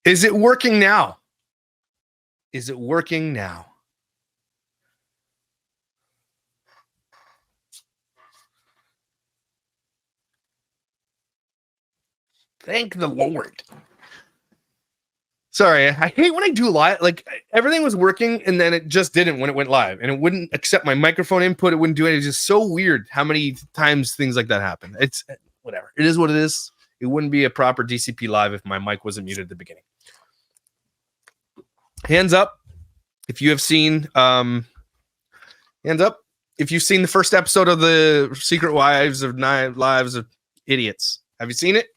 Is it working now? Is it working now? Thank the Lord. Sorry, I hate when I do live. Like everything was working and then it just didn't when it went live, and it wouldn't accept my microphone input. It wouldn't do it. It's just so weird how many times things like that happen. It's whatever. It is what it is. It wouldn't be a proper DCP live if my mic wasn't muted at the beginning. Hands up if you have seen. Hands up if you've seen the first episode of the Secret Wives of Nine Lives of Idiots. Have you seen it?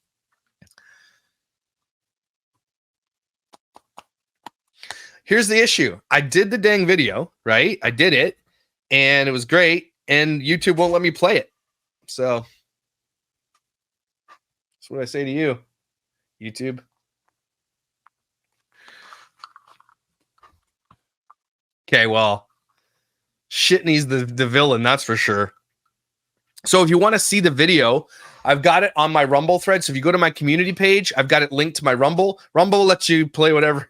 Here's the issue. I did the dang video, right? I did it, and it was great, and YouTube won't let me play it. So that's what I say to you, YouTube. Okay, well, Shitney's the villain, that's for sure. So if you want to see the video, I've got it on my Rumble thread. So if you go to my community page, I've got it linked to my Rumble. Rumble lets you play whatever.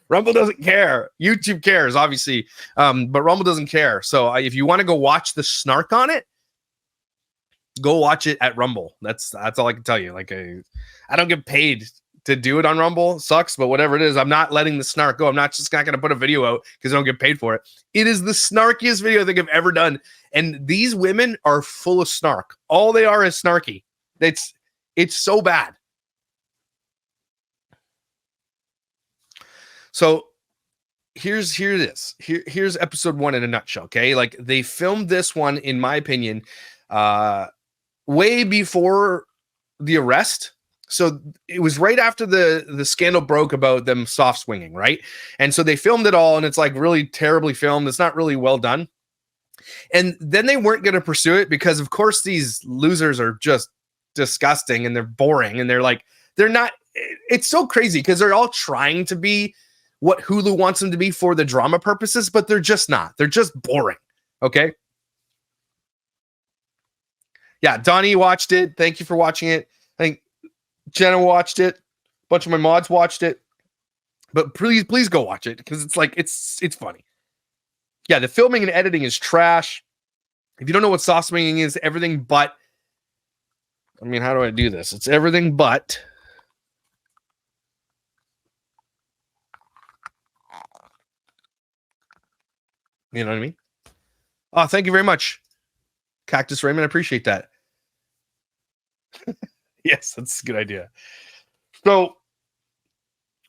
Rumble doesn't care. YouTube cares, obviously, but Rumble doesn't care. So if you want to go watch the snark on it, go watch it at Rumble. That's all I can tell you. Like I don't get paid to do it on Rumble. It sucks, but whatever it is, I'm not letting the snark go. I'm not going to put a video out because I don't get paid for it. It is the snarkiest video I think I've ever done, and these women are full of snark. All they are is snarky. It's so bad. So here's episode 1 in a nutshell. Okay. Like they filmed this one, in my opinion, way before the arrest. So it was right after the scandal broke about them soft swinging. Right. And so they filmed it all, and it's like really terribly filmed. It's not really well done. And then they weren't going to pursue it because of course these losers are just disgusting and they're boring. And they're not, it's so crazy because they're all trying to be what Hulu wants them to be for the drama purposes, but they're just not. They're just boring. Okay. Yeah. Donnie watched it. Thank you for watching it. I think Jenna watched it. A bunch of my mods watched it, but please go watch it. Cause it's funny. Yeah. The filming and editing is trash. If you don't know what soft swinging is, everything but, I mean, how do I do this? It's everything but you know what I mean? Oh, thank you very much, Cactus Raymond. I appreciate that. Yes, that's a good idea. So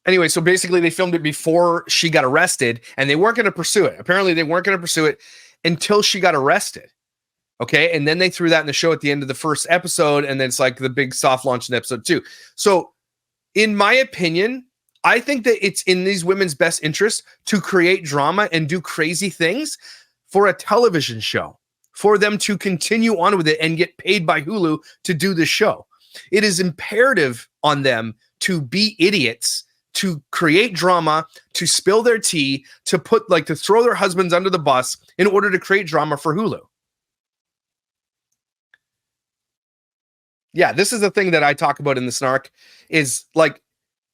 anyway, so basically they filmed it before she got arrested, and they weren't going to pursue it. Apparently they weren't going to pursue it until she got arrested. Okay. And then they threw that in the show at the end of the first episode. And then it's like the big soft launch in episode 2. So in my opinion, I think that it's in these women's best interest to create drama and do crazy things for a television show, for them to continue on with it and get paid by Hulu to do the show. It is imperative on them to be idiots, to create drama, to spill their tea, to throw their husbands under the bus in order to create drama for Hulu. Yeah, this is the thing that I talk about in the snark is like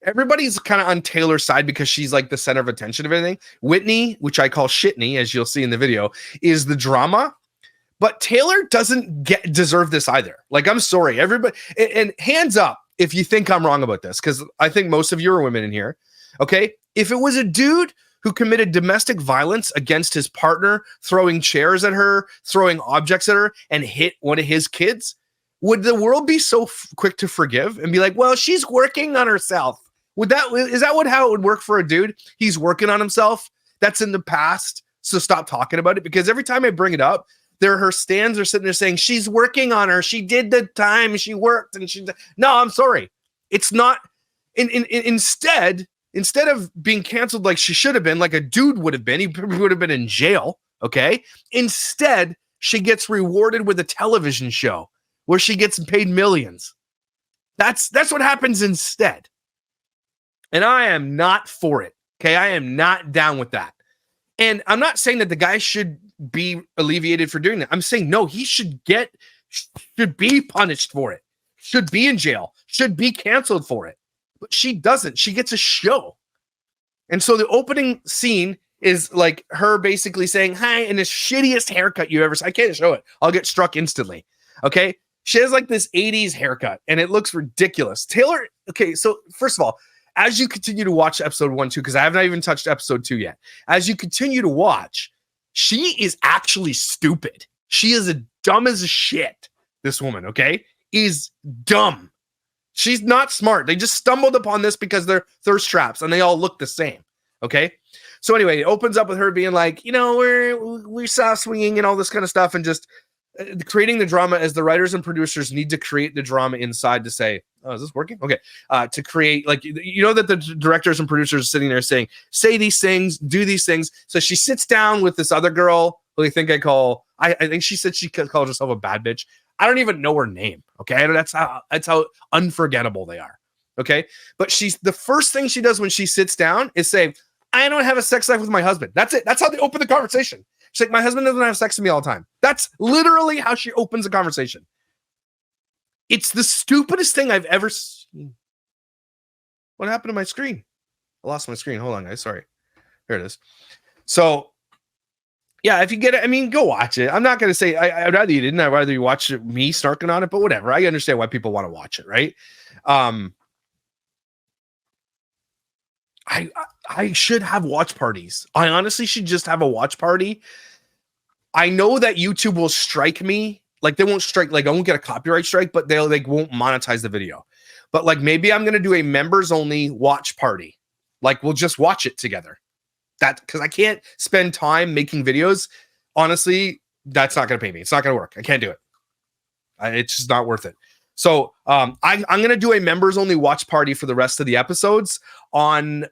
everybody's kind of on Taylor's side because she's like the center of attention of everything. Whitney, which I call Shitney, as you'll see in the video, is the drama. But Taylor doesn't deserve this either. Like, I'm sorry, everybody. And hands up if you think I'm wrong about this, because I think most of you are women in here. Okay. If it was a dude who committed domestic violence against his partner, throwing chairs at her, throwing objects at her, and hit one of his kids, would the world be so quick to forgive and be like, well, she's working on herself? Is that how it would work for a dude? He's working on himself. That's in the past. So stop talking about it, because every time I bring it up, her stands are sitting there saying she's working on her. She did the time, she worked, and no, I'm sorry. It's not. Instead of being canceled like she should have been, like a dude would have been, he would have been in jail. Okay. Instead, she gets rewarded with a television show where she gets paid millions. That's what happens instead. And I am not for it. Okay. I am not down with that. And I'm not saying that the guy should be alleviated for doing that. I'm saying, no, he should be punished for it, should be in jail, should be canceled for it. but she doesn't. She gets a show. And so the opening scene is like her basically saying, hi, and the shittiest haircut you ever saw. I can't show it. I'll get struck instantly. Okay. She has like this 80s haircut and it looks ridiculous. Taylor, okay, so first of all, as you continue to watch episode 1, 2, because I have not even touched episode 2 yet. As you continue to watch, she is actually stupid. She is as dumb as shit. This woman, okay, is dumb. She's not smart. They just stumbled upon this because they're thirst traps and they all look the same. Okay. So anyway, it opens up with her being like, you know, we're soft swinging and all this kind of stuff, and just creating the drama as the writers and producers need to create the drama inside to say, oh, is this working? Okay. To create, like, you know, that the directors and producers are sitting there saying, say these things, do these things. So she sits down with this other girl who I think I think she said she calls herself a bad bitch. I don't even know her name. Okay. That's how unforgettable they are. Okay. But the first thing she does when she sits down is say, I don't have a sex life with my husband. That's it. That's how they open the conversation. She's like, my husband doesn't have sex with me all the time. That's literally how she opens the conversation. It's the stupidest thing I've ever seen. What happened to my screen? I lost my screen. Hold on, guys. Sorry. Here it is. So, yeah, if you get it, I mean, go watch it. I'm not going to say I'd rather you didn't. I'd rather you watch me snarking on it, but whatever. I understand why people want to watch it, right? I should have watch parties. I honestly should just have a watch party. I know that YouTube will strike me. Like, they won't strike, like, I won't get a copyright strike, but they won't monetize the video. But like, maybe I'm going to do a members only watch party. Like, we'll just watch it together. Because I can't spend time making videos. Honestly, that's not going to pay me. It's not going to work. I can't do it. It's just not worth it. So I'm going to do a members only watch party for the rest of the episodes on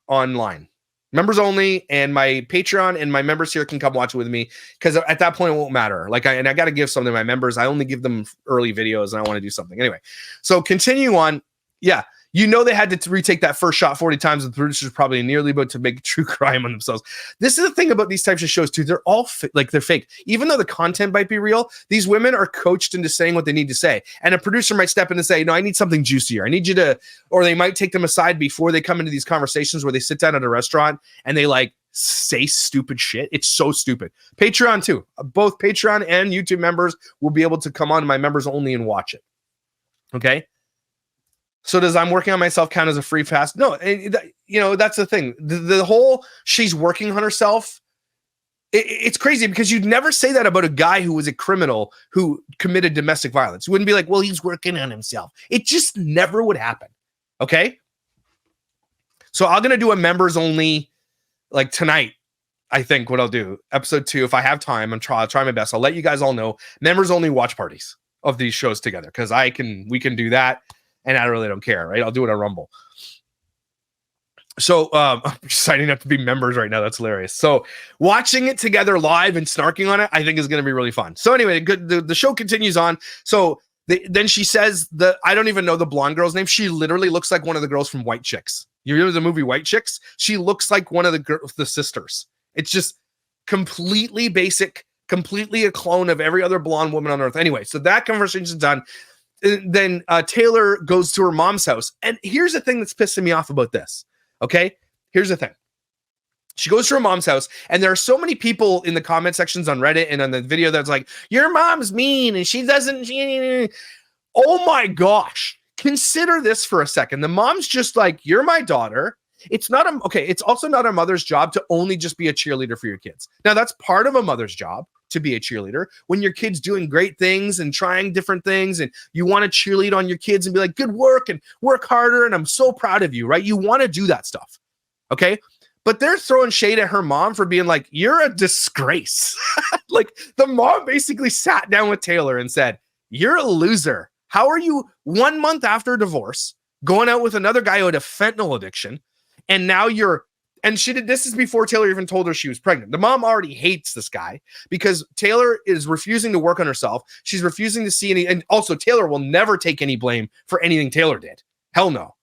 online. Members only, and my Patreon and my members here can come watch it with me, because at that point it won't matter. Like, I got to give something to my members. I only give them early videos and I want to do something. Anyway, so continue on. Yeah. You know, they had to retake that first shot 40 times. The producers probably nearly about to make true crime on themselves. This is the thing about these types of shows too. They're all they're fake. Even though the content might be real, these women are coached into saying what they need to say. And a producer might step in and say, no, I need something juicier. I need you to, or they might take them aside before they come into these conversations where they sit down at a restaurant and they like say stupid shit. It's so stupid. Patreon too. Both Patreon and YouTube members will be able to come on to my members only and watch it. Okay. So does I'm working on myself count as a free pass? No, you know, that's the thing. The whole she's working on herself, it's crazy, because you'd never say that about a guy who was a criminal who committed domestic violence. You wouldn't be like, well, he's working on himself. It just never would happen. Okay? So I'm going to do a members only, like tonight, I think what I'll do, episode 2, if I have time, I'll try my best. I'll let you guys all know, members only watch parties of these shows together, because we can do that. And I really don't care, right? I'll do it on Rumble. So I'm signing up to be members right now. That's hilarious. So watching it together live and snarking on it, I think is going to be really fun. So anyway, the show continues on. So then she says I don't even know the blonde girl's name. She literally looks like one of the girls from White Chicks. You remember the movie White Chicks? She looks like one of the sisters. It's just completely basic, completely a clone of every other blonde woman on earth. Anyway, so that conversation's done. Then Taylor goes to her mom's house. And here's the thing that's pissing me off about this. Okay? Here's the thing. She goes to her mom's house, and there are so many people in the comment sections on Reddit and on the video that's like, your mom's mean and she doesn't. Oh my gosh. Consider this for a second. The mom's just like, you're my daughter. It's also not a mother's job to only just be a cheerleader for your kids. Now, that's part of a mother's job, to be a cheerleader. When your kid's doing great things and trying different things, and you want to cheerlead on your kids and be like, good work and work harder, and I'm so proud of you, right? You want to do that stuff. Okay? But they're throwing shade at her mom for being like, you're a disgrace. Like, the mom basically sat down with Taylor and said, you're a loser. How are you 1 month after a divorce going out with another guy who had a fentanyl addiction? And now this is before Taylor even told her she was pregnant. The mom already hates this guy because Taylor is refusing to work on herself. She's refusing to see any, and also Taylor will never take any blame for anything Taylor did. Hell no.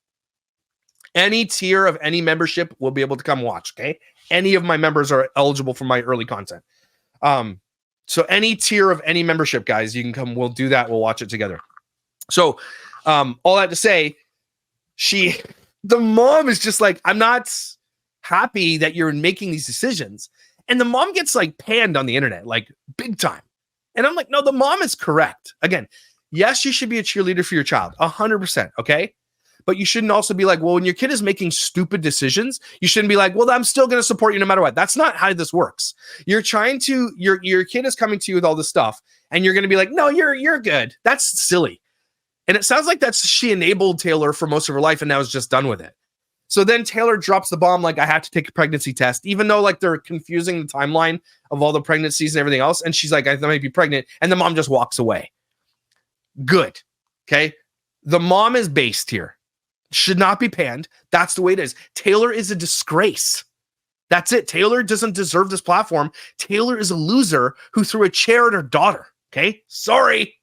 Any tier of any membership will be able to come watch. Okay. Any of my members are eligible for my early content. So any tier of any membership, guys, you can come, we'll do that. We'll watch it together. So, all that to say, the mom is just like, I'm not happy that you're making these decisions. And the mom gets like panned on the internet, like big time. And I'm like, no, the mom is correct. Again, yes, you should be a cheerleader for your child, 100%. Okay. But you shouldn't also be like, well, when your kid is making stupid decisions, you shouldn't be like, well, I'm still going to support you no matter what. That's not how this works. You're trying to, your kid is coming to you with all this stuff, and you're going to be like, no, you're good. That's silly. And it sounds like she enabled Taylor for most of her life and now is just done with it. So then Taylor drops the bomb, like, I have to take a pregnancy test, even though like they're confusing the timeline of all the pregnancies and everything else. And she's like, I might be pregnant. And the mom just walks away. Good. Okay. The mom is based here. Should not be panned. That's the way it is. Taylor is a disgrace. That's it. Taylor doesn't deserve this platform. Taylor is a loser who threw a chair at her daughter. Okay. Sorry.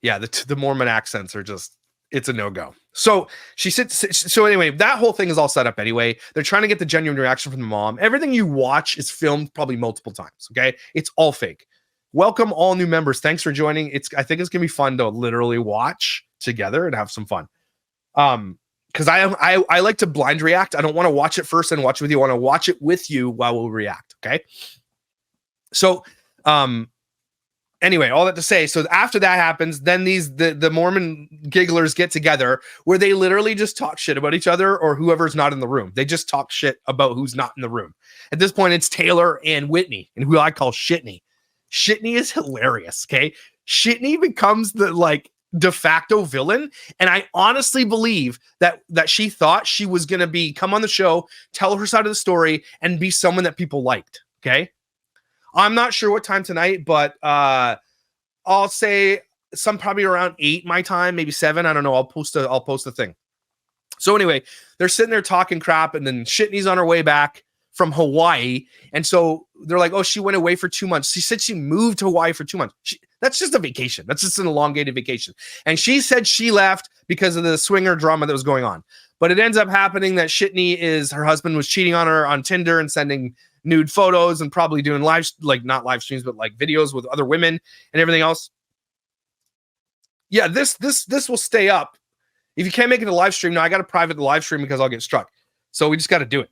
Yeah, the Mormon accents are just, it's a no-go. So she sits. So anyway, that whole thing is all set up anyway. They're trying to get the genuine reaction from the mom. Everything you watch is filmed probably multiple times. Okay. It's all fake. Welcome all new members. Thanks for joining. I think it's gonna be fun to literally watch together and have some fun. Because I like to blind react. I don't want to watch it first and watch it with you. I want to watch it with you while we'll react. Okay. So anyway, all that to say, so after that happens, then the Mormon gigglers get together where they literally just talk shit about each other or whoever's not in the room. They just talk shit about who's not in the room. At this point, it's Taylor and Whitney, and who I call Shitney. Shitney is hilarious. Okay. Shitney becomes the like de facto villain. And I honestly believe that she thought she was going to come on the show, tell her side of the story, and be someone that people liked. Okay. I'm not sure what time tonight, but I'll say probably around 8 my time, maybe 7. I don't know. I'll post a thing. So anyway, they're sitting there talking crap, and then Shitney's on her way back from Hawaii. And so they're like, oh, she went away for 2 months. She said she moved to Hawaii for 2 months. That's just a vacation. That's just an elongated vacation. And she said she left because of the swinger drama that was going on. But it ends up happening that her husband was cheating on her on Tinder and sending nude photos and probably doing not live streams, but like videos with other women and everything else. Yeah, this will stay up. If you can't make it a live stream, now I got to private the live stream because I'll get struck. So we just got to do it.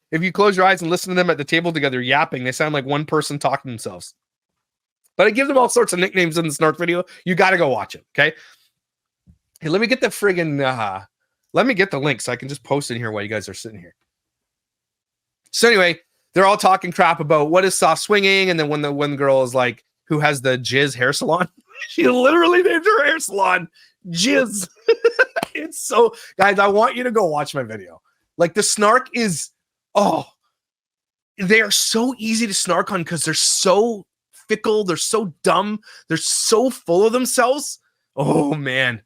If you close your eyes and listen to them at the table together yapping, they sound like one person talking to themselves. But I give them all sorts of nicknames in the Snark video. You got to go watch it, okay? Hey, let me get the friggin' let me get the link so I can just post it here while you guys are sitting here. So anyway, they're all talking crap about what is soft swinging, and then when the one girl is like, who has the Jizz hair salon, she literally named her hair salon Jizz. It's so, guys, I want you to go watch my video. Like, the snark is, they are so easy to snark on because they're so fickle, they're so dumb, they're so full of themselves. Oh man.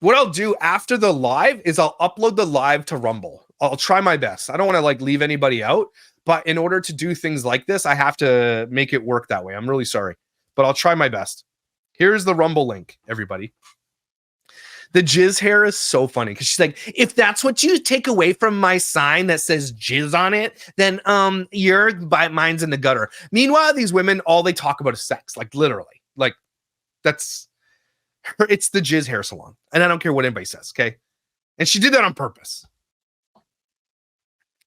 What I'll do after the live is I'll upload the live to Rumble. I'll try my best. I don't want to like leave anybody out, but in order to do things like this, I have to make it work that way. I'm really sorry, but I'll try my best. Here's the Rumble link, everybody. The jizz hair is so funny because she's like, if that's what you take away from my sign that says jizz on it, then mine's in the gutter. Meanwhile, these women, all they talk about is sex, like literally. Like it's the jizz hair salon. And I don't care what anybody says, okay? And she did that on purpose.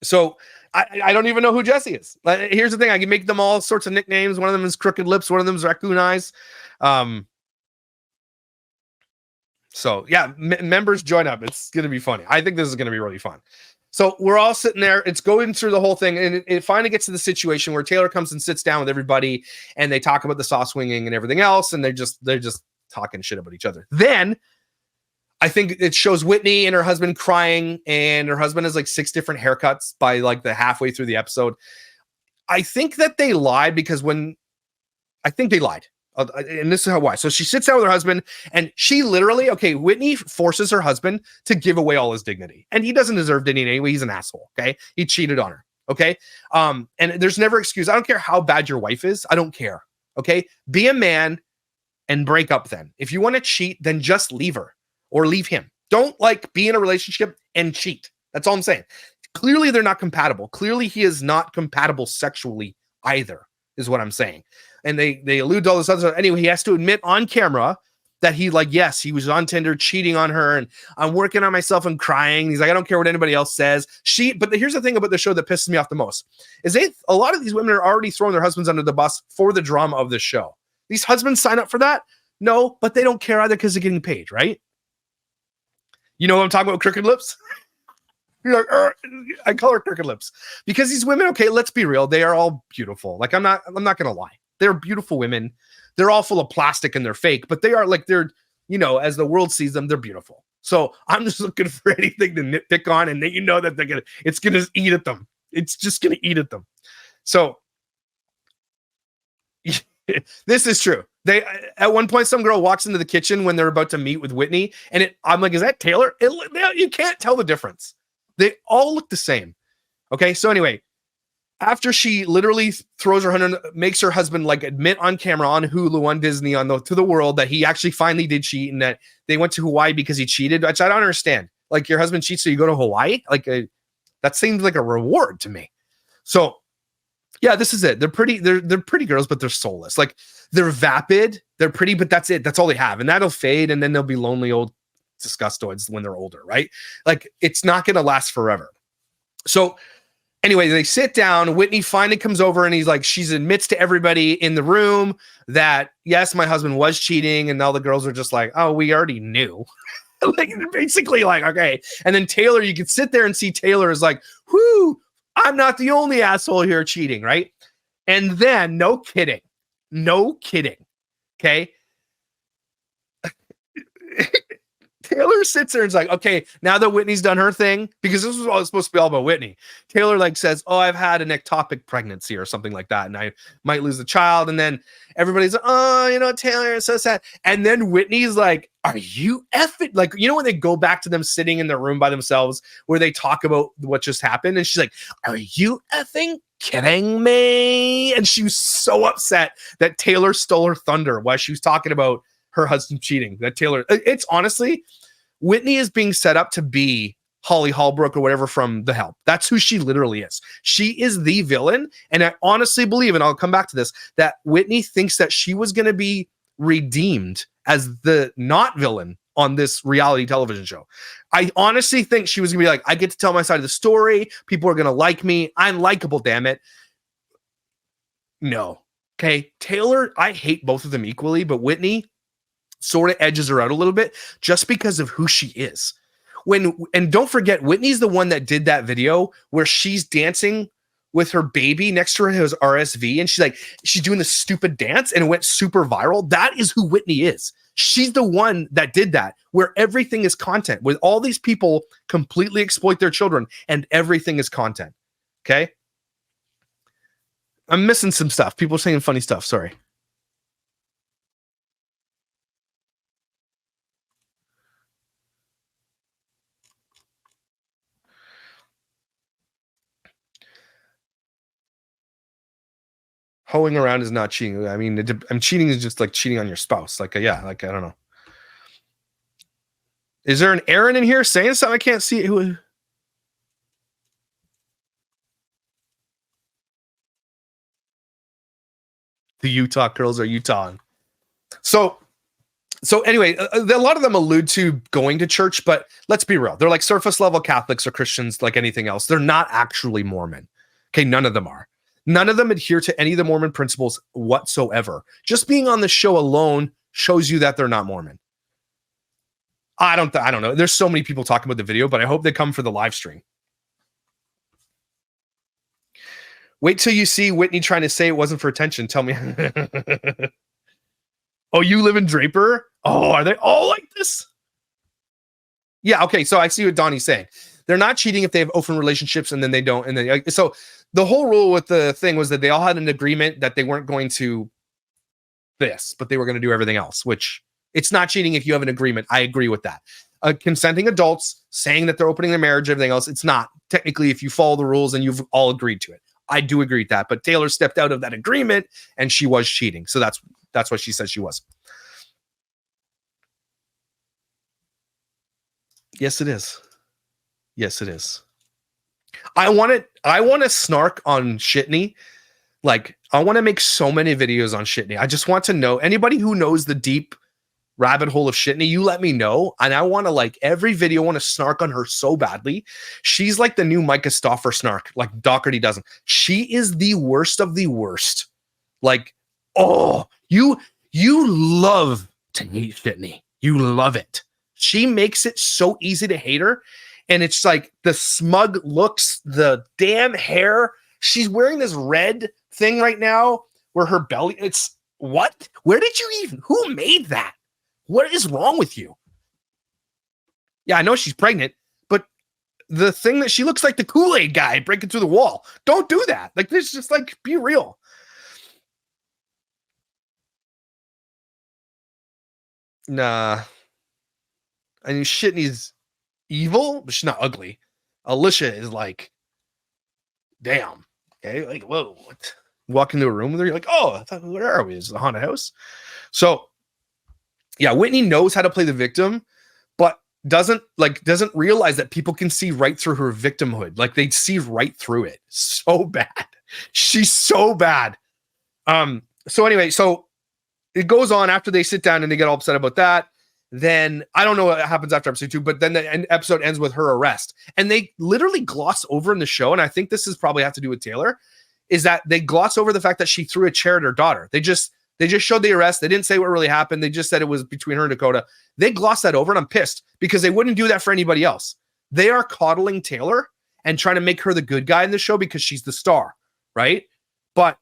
So I don't even know who Jesse is. Here's the thing. I can make them all sorts of nicknames. One of them is Crooked Lips. One of them is Raccoon Eyes. So yeah, members join up. It's going to be funny. I think this is going to be really fun. So we're all sitting there. It's going through the whole thing. And it finally gets to the situation where Taylor comes and sits down with everybody and they talk about the saw swinging and everything else. And they're just talking shit about each other. Then I think it shows Whitney and her husband crying, and her husband has like 6 different haircuts by like the halfway through the episode. I think that they lied because I think they lied. And this is why. So she sits down with her husband and she literally, Whitney forces her husband to give away all his dignity. And he doesn't deserve dignity anyway. He's an asshole. Okay. He cheated on her. Okay. And there's never excuse. I don't care how bad your wife is. I don't care. Okay. Be a man and break up then. If you want to cheat, then just leave her or leave him. Don't like be in a relationship and cheat. That's all I'm saying. Clearly they're not compatible. Clearly he is not compatible sexually either, is what I'm saying. And they allude to all this other stuff. Anyway, he has to admit on camera that he, like, yes, he was on Tinder cheating on her, and I'm working on myself and crying. He's like, I don't care what anybody else says. But here's the thing about the show that pisses me off the most is a lot of these women are already throwing their husbands under the bus for the drama of the show. These husbands sign up for that? No, but they don't care either because they're getting paid, right? You know what I'm talking about, Crooked Lips? You're like, I call her Crooked Lips because these women, okay, let's be real, they are all beautiful. Like, I'm not gonna lie, they're beautiful women. They're all full of plastic and they're fake, but they are, like, they're, you know, as the world sees them, they're beautiful. So I'm just looking for anything to nitpick on, and then you know that it's gonna eat at them. It's just gonna eat at them. So this is true. They, at one point, some girl walks into the kitchen when they're about to meet with Whitney, and I'm like, is that Taylor? You can't tell the difference. They all look the same. Okay, so anyway, after she literally throws her husband, makes her husband, like, admit on camera on Hulu, on Disney, to the world that he actually finally did cheat, and that they went to Hawaii because he cheated, which I don't understand. Like, your husband cheats, so you go to Hawaii? Like, that seems like a reward to me. So yeah, this is it. They're pretty. They're pretty girls, but they're soulless. Like, they're vapid. They're pretty, but that's it. That's all they have, and that'll fade, and then they'll be lonely old disgustoids when they're older, right? Like, it's not going to last forever. So anyway, they sit down. Whitney finally comes over, and he's like, she admits to everybody in the room that, yes, my husband was cheating, and all the girls are just like, oh, we already knew. Like, basically, like, okay. And then Taylor, you can sit there and see Taylor is like, whoo, I'm not the only asshole here cheating, right? And then, no kidding, okay? Taylor sits there and is like, okay, now that Whitney's done her thing, because this was all supposed to be all about Whitney, Taylor, like, says, oh, I've had an ectopic pregnancy or something like that, and I might lose the child. And then everybody's like, oh, you know, Taylor is so sad. And then Whitney's like, are you effing, like, you know, when they go back to them sitting in their room by themselves where they talk about what just happened, and she's like, are you effing kidding me? And she was so upset that Taylor stole her thunder while she was talking about her husband cheating. That Taylor, it's honestly, Whitney is being set up to be Holly Holbrook or whatever from The Help. That's who she literally is. She is the villain. And I honestly believe, and I'll come back to this, that Whitney thinks that she was going to be redeemed as the not villain on this reality television show. I honestly think she was going to be like, I get to tell my side of the story. People are going to like me. I'm likable, damn it. No. Okay. Taylor, I hate both of them equally, but Whitney sort of edges her out a little bit just because of who she is. And don't forget, Whitney's the one that did that video where she's dancing with her baby next to her who has RSV, and she's doing this stupid dance, and it went super viral. That is who Whitney is. She's the one that did that, where everything is content, where all these people completely exploit their children, and everything is content. Okay? I'm missing some stuff. People are saying funny stuff. Sorry. Hoeing around is not cheating. I mean, cheating is just like cheating on your spouse. Like, yeah, like, I don't know. Is there an Aaron in here saying something? I can't see it. Who? The Utah girls are Utah. So anyway, a lot of them allude to going to church, but let's be real. They're like surface level Catholics or Christians like anything else. They're not actually Mormon. Okay, none of them are. None of them adhere to any of the Mormon principles whatsoever. Just being on the show alone shows you that they're not Mormon. I don't know. There's so many people talking about the video, but I hope they come for the live stream. Wait till you see Whitney trying to say it wasn't for attention. Tell me. Oh, you live in Draper? Oh, are they all like this? Yeah, okay. So I see what Donnie's saying. They're not cheating if they have open relationships and then they don't. And then so the whole rule with the thing was that they all had an agreement that they weren't going to this, but they were going to do everything else, which it's not cheating if you have an agreement. I agree with that. Consenting adults saying that they're opening their marriage, everything else, it's not technically if you follow the rules and you've all agreed to it. I do agree with that, but Taylor stepped out of that agreement and she was cheating. So that's what she said she was. Yes, it is. Yes, it is. I want to snark on Shitney Like, I want to make so many videos on Shitney. I just want to know, anybody who knows the deep rabbit hole of Shitney, you let me know. And I want to, like, every video, I want to snark on her so badly. She's like the new Micah Stauffer snark, like Doherty doesn't. She is the worst of the worst. Like, oh, you love to hate Shitney. You love it. She makes it so easy to hate her. And it's like the smug looks, the damn hair. She's wearing this red thing right now where her belly, it's what? Where did you even, who made that? What is wrong with you? Yeah, I know she's pregnant, but the thing that she looks like the Kool-Aid guy breaking through the wall. Don't do that. Like, this, just like, be real. Nah. I mean, Shitney's evil, but she's not ugly. Alicia is like, damn. Okay, like, whoa. What? Walk into a room with her, you're like, oh, I thought, where are we? Is it a haunted house? So, yeah, Whitney knows how to play the victim, but doesn't realize that people can see right through her victimhood. Like, they see right through it. So bad. She's so bad. So anyway, so it goes on after they sit down and they get all upset about that. Then I don't know what happens after episode 2, but then the episode ends with her arrest. And they literally gloss over in the show, and I think this is probably have to do with Taylor, is that they gloss over the fact that she threw a chair at her daughter. They just showed the arrest. They didn't say what really happened. They just said it was between her and Dakota. They glossed that over, and I'm pissed because they wouldn't do that for anybody else. They are coddling Taylor and trying to make her the good guy in the show because she's the star, right? But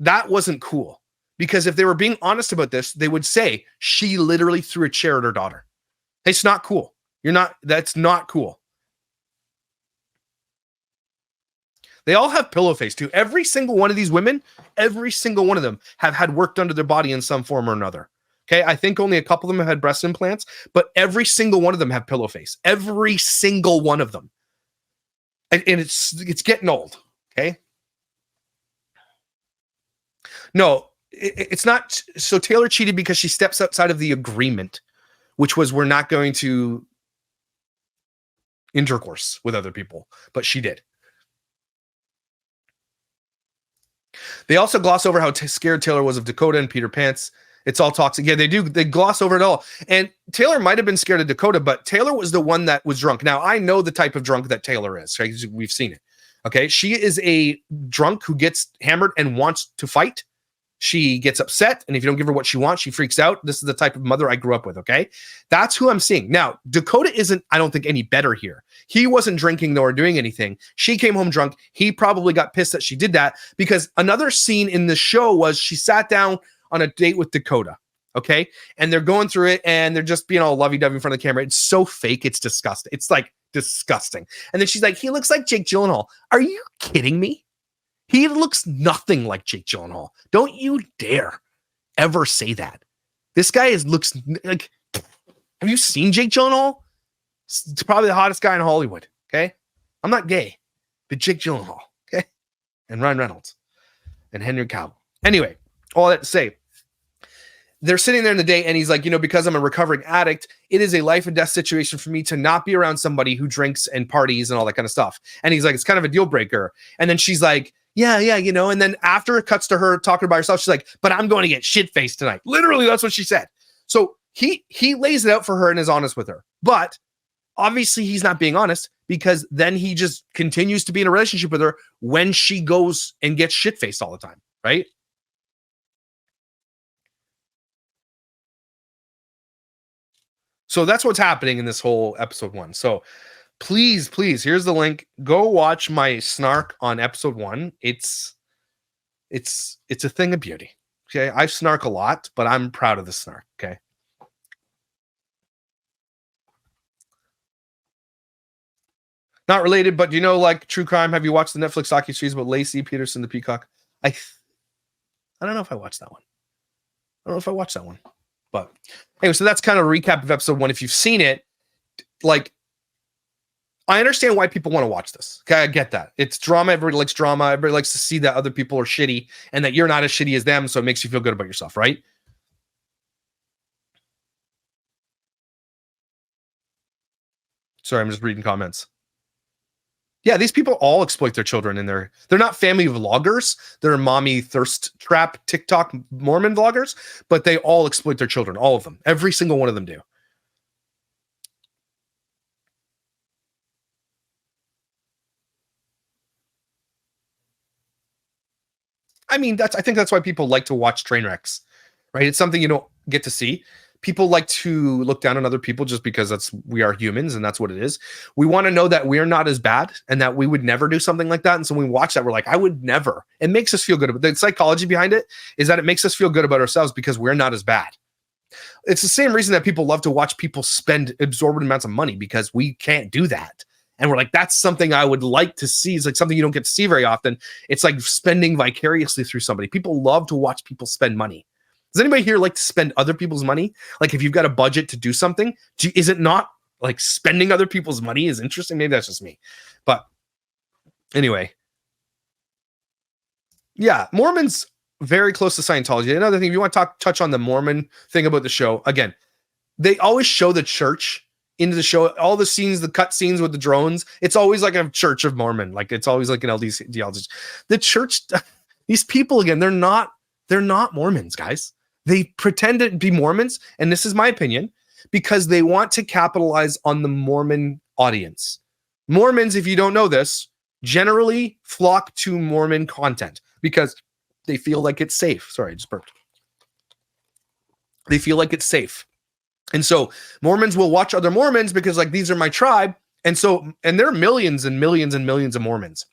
that wasn't cool. Because if they were being honest about this, they would say she literally threw a chair at her daughter. It's not cool. That's not cool. They all have pillow face too. Every single one of these women, every single one of them have had work done to their body in some form or another. Okay. I think only a couple of them have had breast implants, but every single one of them have pillow face. Every single one of them. And it's getting old. Okay. No, it's not. So Taylor cheated because she steps outside of the agreement, which was we're not going to intercourse with other people, but she did. They also gloss over how scared Taylor was of Dakota and Peter Pants. It's all toxic. Yeah, they do. They gloss over it all. And Taylor might have been scared of Dakota, but Taylor was the one that was drunk. Now, I know the type of drunk that Taylor is. Right? We've seen it. Okay. She is a drunk who gets hammered and wants to fight. She gets upset, and if you don't give her what she wants, she freaks out. This is the type of mother I grew up with, okay? That's who I'm seeing. Now, Dakota isn't, I don't think, any better here. He wasn't drinking nor doing anything. She came home drunk. He probably got pissed that she did that because another scene in the show was she sat down on a date with Dakota, okay? And they're going through it, and they're just being all lovey-dovey in front of the camera. It's so fake, it's disgusting. It's, like, disgusting. And then she's like, he looks like Jake Gyllenhaal. Are you kidding me? He looks nothing like Jake Gyllenhaal. Don't you dare ever say that. This guy looks like, have you seen Jake Gyllenhaal? It's probably the hottest guy in Hollywood, okay? I'm not gay, but Jake Gyllenhaal, okay? And Ryan Reynolds and Henry Cavill. Anyway, all that to say, they're sitting there in the day, and he's like, because I'm a recovering addict, it is a life and death situation for me to not be around somebody who drinks and parties and all that kind of stuff. And he's like, it's kind of a deal breaker. And then she's like, yeah, and then after it cuts to her talking by herself, she's like, but I'm going to get shit-faced tonight. Literally, that's what she said. So he lays it out for her and is honest with her. But obviously he's not being honest because then he just continues to be in a relationship with her when she goes and gets shit-faced all the time, right? So that's what's happening in this whole episode 1. So please, here's the link. Go watch my snark on episode 1. It's a thing of beauty. Okay. I snark a lot, but I'm proud of the snark. Okay. Not related, but like true crime? Have you watched the Netflix docu-series about Lacey Peterson, the Peacock? I don't know if I watched that one. But anyway, so that's kind of a recap of episode 1. If you've seen it, like, I understand why people want to watch this. Okay, I get that. It's drama. Everybody likes drama. Everybody likes to see that other people are shitty and that you're not as shitty as them, so it makes you feel good about yourself, right? Sorry, I'm just reading comments. Yeah, these people all exploit their children in they're not family vloggers, they're mommy thirst trap TikTok Mormon vloggers, but they all exploit their children, all of them. Every single one of them do. I mean, I think that's why people like to watch train wrecks, right? It's something you don't get to see. People like to look down on other people just because we are humans and that's what it is. We want to know that we're not as bad and that we would never do something like that. And so when we watch that, we're like, I would never. It makes us feel good. The psychology behind it is that it makes us feel good about ourselves because we're not as bad. It's the same reason that people love to watch people spend exorbitant amounts of money because we can't do that. And we're like, that's something I would like to see. It's like something you don't get to see very often. It's like spending vicariously through somebody. People love to watch people spend money. Does anybody here like to spend other people's money? Like if you've got a budget to do something, is it not like spending other people's money is interesting? Maybe that's just me. But anyway. Yeah, Mormons very close to Scientology. Another thing, if you want to touch on the Mormon thing about the show, again, they always show the church into the show, all the scenes, the cut scenes with the drones. It's always like a Church of Mormon. Like it's always like an LDS. The church, these people again, they're not Mormons, guys. They pretend to be Mormons, and this is my opinion, because they want to capitalize on the Mormon audience. Mormons, if you don't know this, generally flock to Mormon content because they feel like it's safe. Sorry, I just burped. They feel like it's safe. And so Mormons will watch other Mormons because like these are my tribe. And there are millions and millions and millions of Mormons.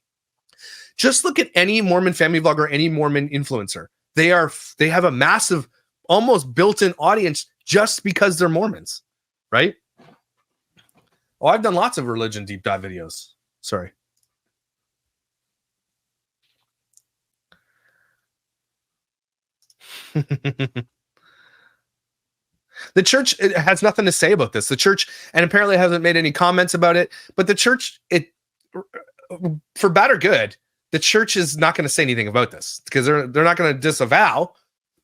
Just look at any Mormon family vlogger, any Mormon influencer. They have a massive, almost built-in audience just because they're Mormons, right? Oh, I've done lots of religion deep dive videos. Sorry. The church has nothing to say about this. The church, and apparently hasn't made any comments about it, but the church, for bad or good, the church is not going to say anything about this because they're not going to disavow.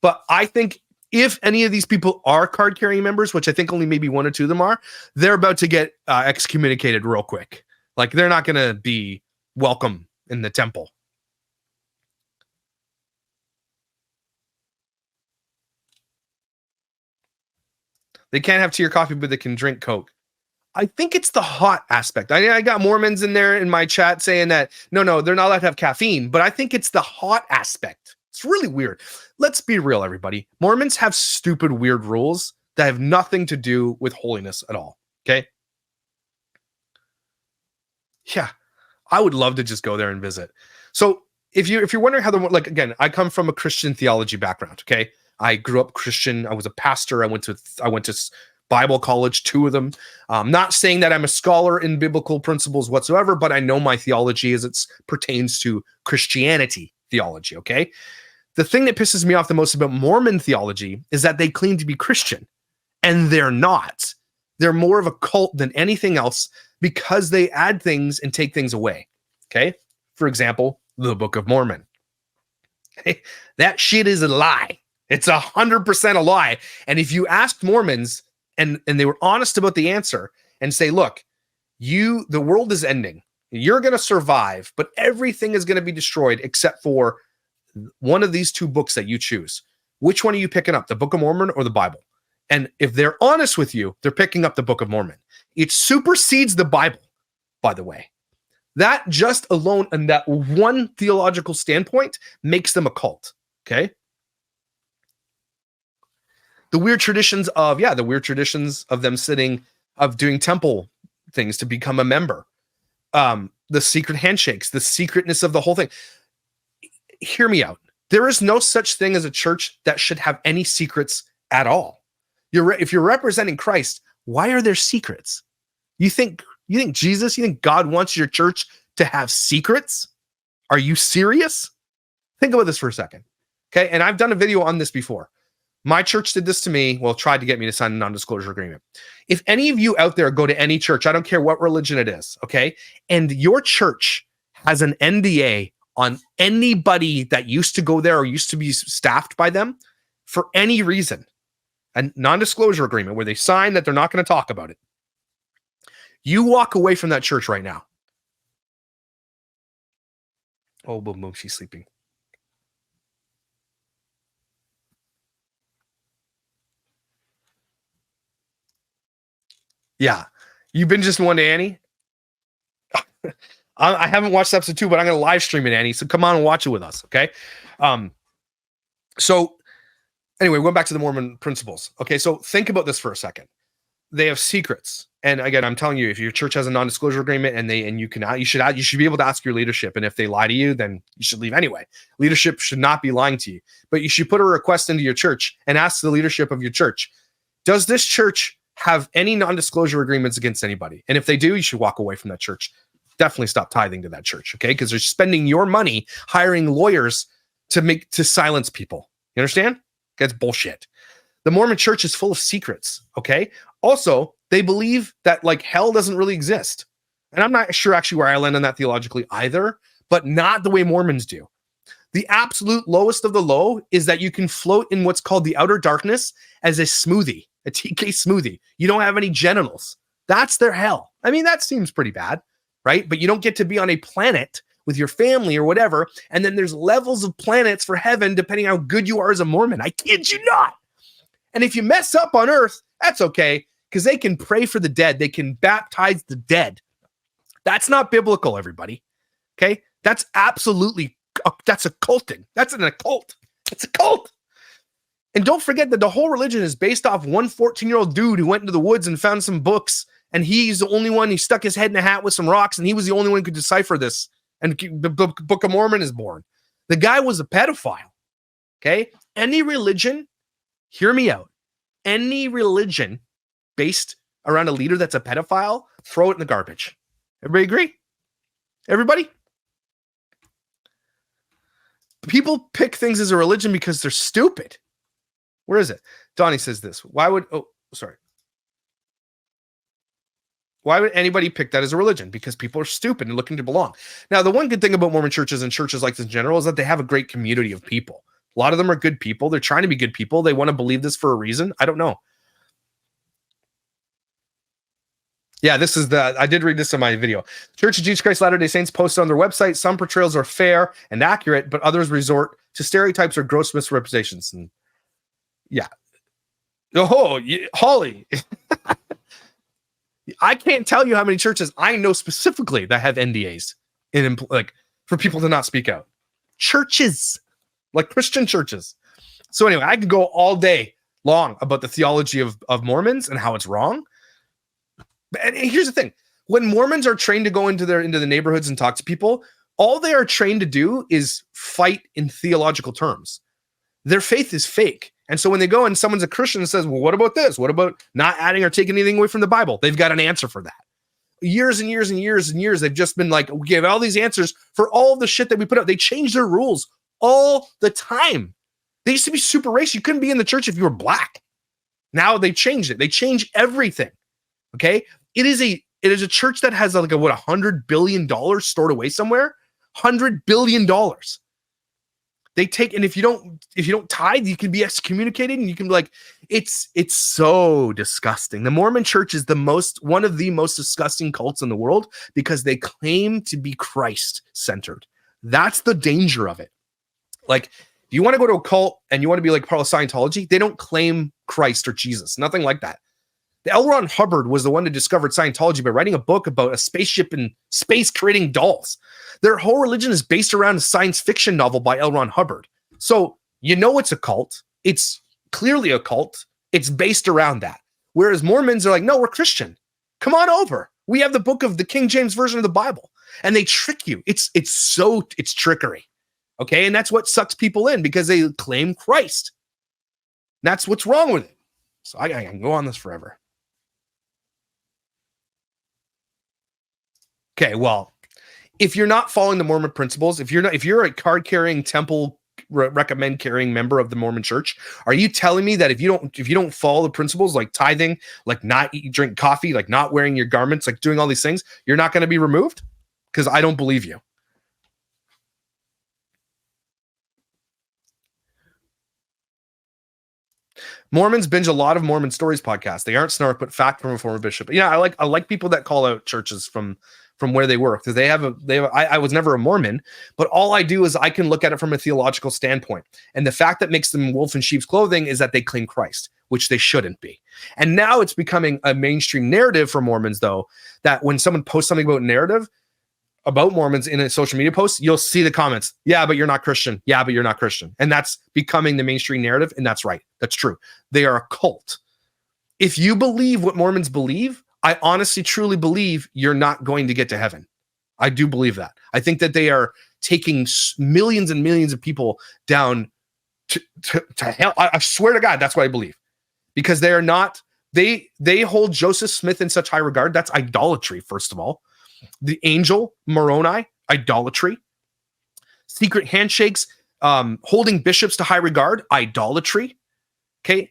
But I think if any of these people are card-carrying members, which I think only maybe one or two of them are, they're about to get excommunicated real quick. Like they're not going to be welcome in the temple. They can't have tea or coffee, but they can drink Coke. I think it's the hot aspect. I got Mormons in there in my chat saying that, no, they're not allowed to have caffeine, but I think it's the hot aspect. It's really weird. Let's be real, everybody. Mormons have stupid, weird rules that have nothing to do with holiness at all, okay? Yeah, I would love to just go there and visit. So if you're wondering how like, again, I come from a Christian theology background, okay? I grew up Christian. I was a pastor. I went to Bible college, 2 of them. Not saying that I'm a scholar in biblical principles whatsoever, but I know my theology as it pertains to Christianity theology, okay? The thing that pisses me off the most about Mormon theology is that they claim to be Christian, and they're not. They're more of a cult than anything else because they add things and take things away, okay? For example, the Book of Mormon. That shit is a lie. It's 100% a lie. And if you asked Mormons and they were honest about the answer and say, look, the world is ending. You're going to survive, but everything is going to be destroyed except for one of these 2 books that you choose. Which one are you picking up, the Book of Mormon or the Bible? And if they're honest with you, they're picking up the Book of Mormon. It supersedes the Bible, by the way. That just alone and that one theological standpoint makes them a cult, okay? The weird traditions of them doing temple things to become a member. The secret handshakes, the secretness of the whole thing. Hear me out. There is no such thing as a church that should have any secrets at all. If you're representing Christ, why are there secrets? You think Jesus, you think God wants your church to have secrets? Are you serious? Think about this for a second. Okay. And I've done a video on this before. My church did this to me. Well, tried to get me to sign a non-disclosure agreement. If any of you out there go to any church, I don't care what religion it is, okay, and your church has an NDA on anybody that used to go there or used to be staffed by them for any reason, a non-disclosure agreement where they sign that they're not going to talk about it, you walk away from that church right now. Oh, boom, boom. She's sleeping. Yeah. You've been just one to Annie? I haven't watched episode 2, but I'm going to live stream it, Annie. So come on and watch it with us. Okay. So anyway, going back to the Mormon principles. Okay. So think about this for a second. They have secrets. And again, I'm telling you, if your church has a non-disclosure agreement and you should be able to ask your leadership. And if they lie to you, then you should leave anyway. Leadership should not be lying to you, but you should put a request into your church and ask the leadership of your church, does this church have any non-disclosure agreements against anybody? And if they do, you should walk away from that church. Definitely stop tithing to that church. Okay. Because they're spending your money hiring lawyers to silence people. You understand? That's bullshit. The Mormon church is full of secrets. Okay. Also, they believe that like hell doesn't really exist. And I'm not sure actually where I land on that theologically either, but not the way Mormons do. The absolute lowest of the low is that you can float in what's called the outer darkness as a smoothie, a TK smoothie. You don't have any genitals. That's their hell. I mean, that seems pretty bad, right? But you don't get to be on a planet with your family or whatever. And then there's levels of planets for heaven, depending on how good you are as a Mormon. I kid you not. And if you mess up on earth, that's okay, because they can pray for the dead. They can baptize the dead. That's not biblical, everybody. Okay? That's absolutely, that's occulting. That's an occult. It's a cult. And don't forget that the whole religion is based off one 14-year-old dude who went into the woods and found some books, and he's the only one, he stuck his head in a hat with some rocks, and he was the only one who could decipher this. And the Book of Mormon is born. The guy was a pedophile. Okay? Any religion, hear me out. Any religion based around a leader that's a pedophile, throw it in the garbage. Everybody agree? Everybody? People pick things as a religion because they're stupid. Where is it? Donnie says this. Why would anybody pick that as a religion? Because people are stupid and looking to belong. Now, the one good thing about Mormon churches and churches like this in general is that they have a great community of people. A lot of them are good people. They're trying to be good people. They want to believe this for a reason. I don't know. Yeah, I did read this in my video. Church of Jesus Christ Latter-day Saints posted on their website, some portrayals are fair and accurate, but others resort to stereotypes or gross misrepresentations. And yeah. Oh, Holly. I can't tell you how many churches I know specifically that have NDAs like for people to not speak out. Churches, like Christian churches. So anyway, I could go all day long about the theology of Mormons and how it's wrong. And here's the thing. When Mormons are trained to go into the neighborhoods and talk to people, all they are trained to do is fight in theological terms. Their faith is fake. And so when they go and someone's a Christian and says, well, what about this? What about not adding or taking anything away from the Bible? They've got an answer for that. Years and years and years and years, they've just been like, we give all these answers for all the shit that we put out. They change their rules all the time. They used to be super racist. You couldn't be in the church if you were black. Now they changed it. They change everything. Okay. It is a church that has like $100 billion stored away somewhere. $100 billion. They take, and if you don't tithe, you can be excommunicated, and you can be like, it's so disgusting. The Mormon church is one of the most disgusting cults in the world because they claim to be Christ centered. That's the danger of it. Like, if you want to go to a cult and you want to be like part of Scientology, they don't claim Christ or Jesus, nothing like that. The L. Ron Hubbard was the one who discovered Scientology by writing a book about a spaceship in space creating dolls. Their whole religion is based around a science fiction novel by L. Ron Hubbard. So it's a cult. It's clearly a cult. It's based around that. Whereas Mormons are like, no, we're Christian. Come on over. We have the book of the King James Version of the Bible. And they trick you. It's trickery. Okay. And that's what sucks people in because they claim Christ. That's what's wrong with it. So I can go on this forever. Okay, well, if you're not following the Mormon principles, if you're a card-carrying temple recommend carrying member of the Mormon church, are you telling me that if you don't follow the principles like tithing, like not drink coffee, like not wearing your garments, like doing all these things, you're not going to be removed? Because I don't believe you. Mormons binge a lot of Mormon Stories podcasts. They aren't snark, but fact from a former bishop. Yeah, I like people that call out churches from from where they were, because I was never a Mormon, but all I do is I can look at it from a theological standpoint. And the fact that makes them wolf in sheep's clothing is that they claim Christ, which they shouldn't be. And now it's becoming a mainstream narrative for Mormons, though, that when someone posts something about Mormons in a social media post, you'll see the comments. Yeah, but you're not Christian. Yeah, but you're not Christian. And that's becoming the mainstream narrative. And that's right. That's true. They are a cult. If you believe what Mormons believe, I honestly, truly believe you're not going to get to heaven. I do believe that. I think that they are taking millions and millions of people down to hell. I swear to God, that's what I believe. Because they are not, they hold Joseph Smith in such high regard. That's idolatry, first of all. The angel, Moroni, idolatry. Secret handshakes, holding bishops to high regard, idolatry. Okay.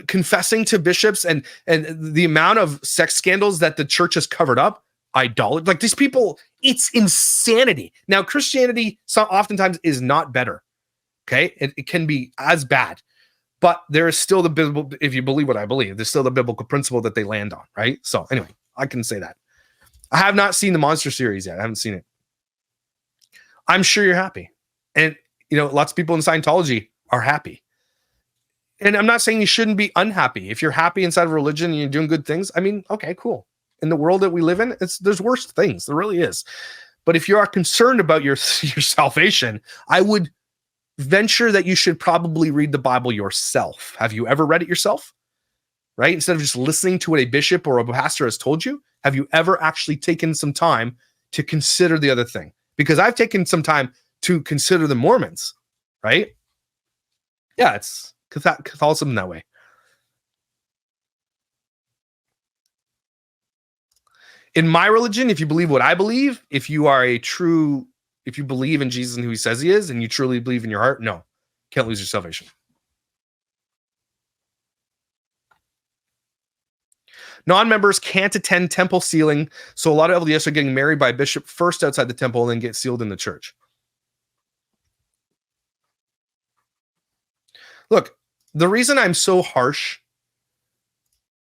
Confessing to bishops and the amount of sex scandals that the church has covered up, idolatry. Like these people, it's insanity. Now, Christianity oftentimes is not better. Okay. It can be as bad, but there is still the biblical, if you believe what I believe, there's still the biblical principle that they land on. Right. So anyway, I can say that. I have not seen the Monster series yet. I haven't seen it. I'm sure you're happy. And, lots of people in Scientology are happy. And I'm not saying you shouldn't be unhappy. If you're happy inside of religion and you're doing good things, I mean, okay, cool. In the world that we live in, there's worse things. There really is. But if you are concerned about your salvation, I would venture that you should probably read the Bible yourself. Have you ever read it yourself? Right? Instead of just listening to what a bishop or a pastor has told you, have you ever actually taken some time to consider the other thing? Because I've taken some time to consider the Mormons, right? Yeah, it's Catholicism that way. In my religion, if you believe what I believe, if you believe in Jesus and who he says he is, and you truly believe in your heart, no, can't lose your salvation. Non-members can't attend temple sealing, so a lot of LDS are getting married by a bishop first outside the temple and then get sealed in the church. Look, the reason I'm so harsh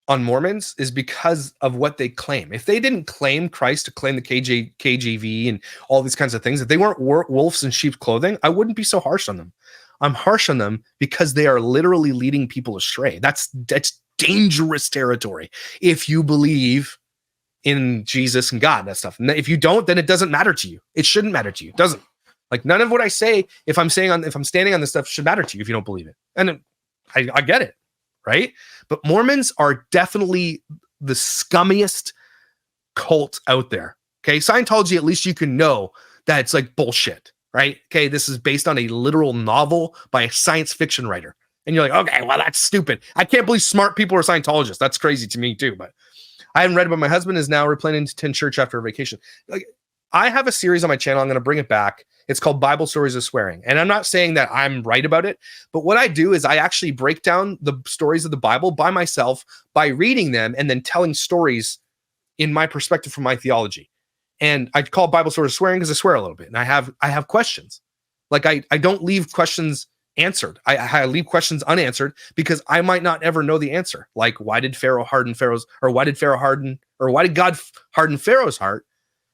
on Mormons is because of what they claim. If they didn't claim Christ, to claim the KJV and all these kinds of things, if they weren't wolves in sheep's clothing, I wouldn't be so harsh on them. I'm harsh on them because they are literally leading people astray. That's dangerous territory. If you believe in Jesus and God, that stuff. And if you don't, then it doesn't matter to you. It shouldn't matter to you. It doesn't. Like none of what I say, if I'm standing on this stuff, should matter to you if you don't believe it. And I get it, right? But Mormons are definitely the scummiest cult out there. Okay, Scientology, at least you can know that it's like bullshit, right? Okay, this is based on a literal novel by a science fiction writer. And you're like, okay, well, that's stupid. I can't believe smart people are Scientologists. That's crazy to me too. But I haven't read it, but my husband is now planning to attend church after a vacation. Like, I have a series on my channel. I'm going to bring it back. It's called Bible Stories of Swearing. And I'm not saying that I'm right about it, but what I do is I actually break down the stories of the Bible by myself by reading them and then telling stories in my perspective from my theology. And I call Bible Stories of Swearing because I swear a little bit. And I have questions. Like I don't leave questions answered. I leave questions unanswered because I might not ever know the answer. Like, why did God harden Pharaoh's heart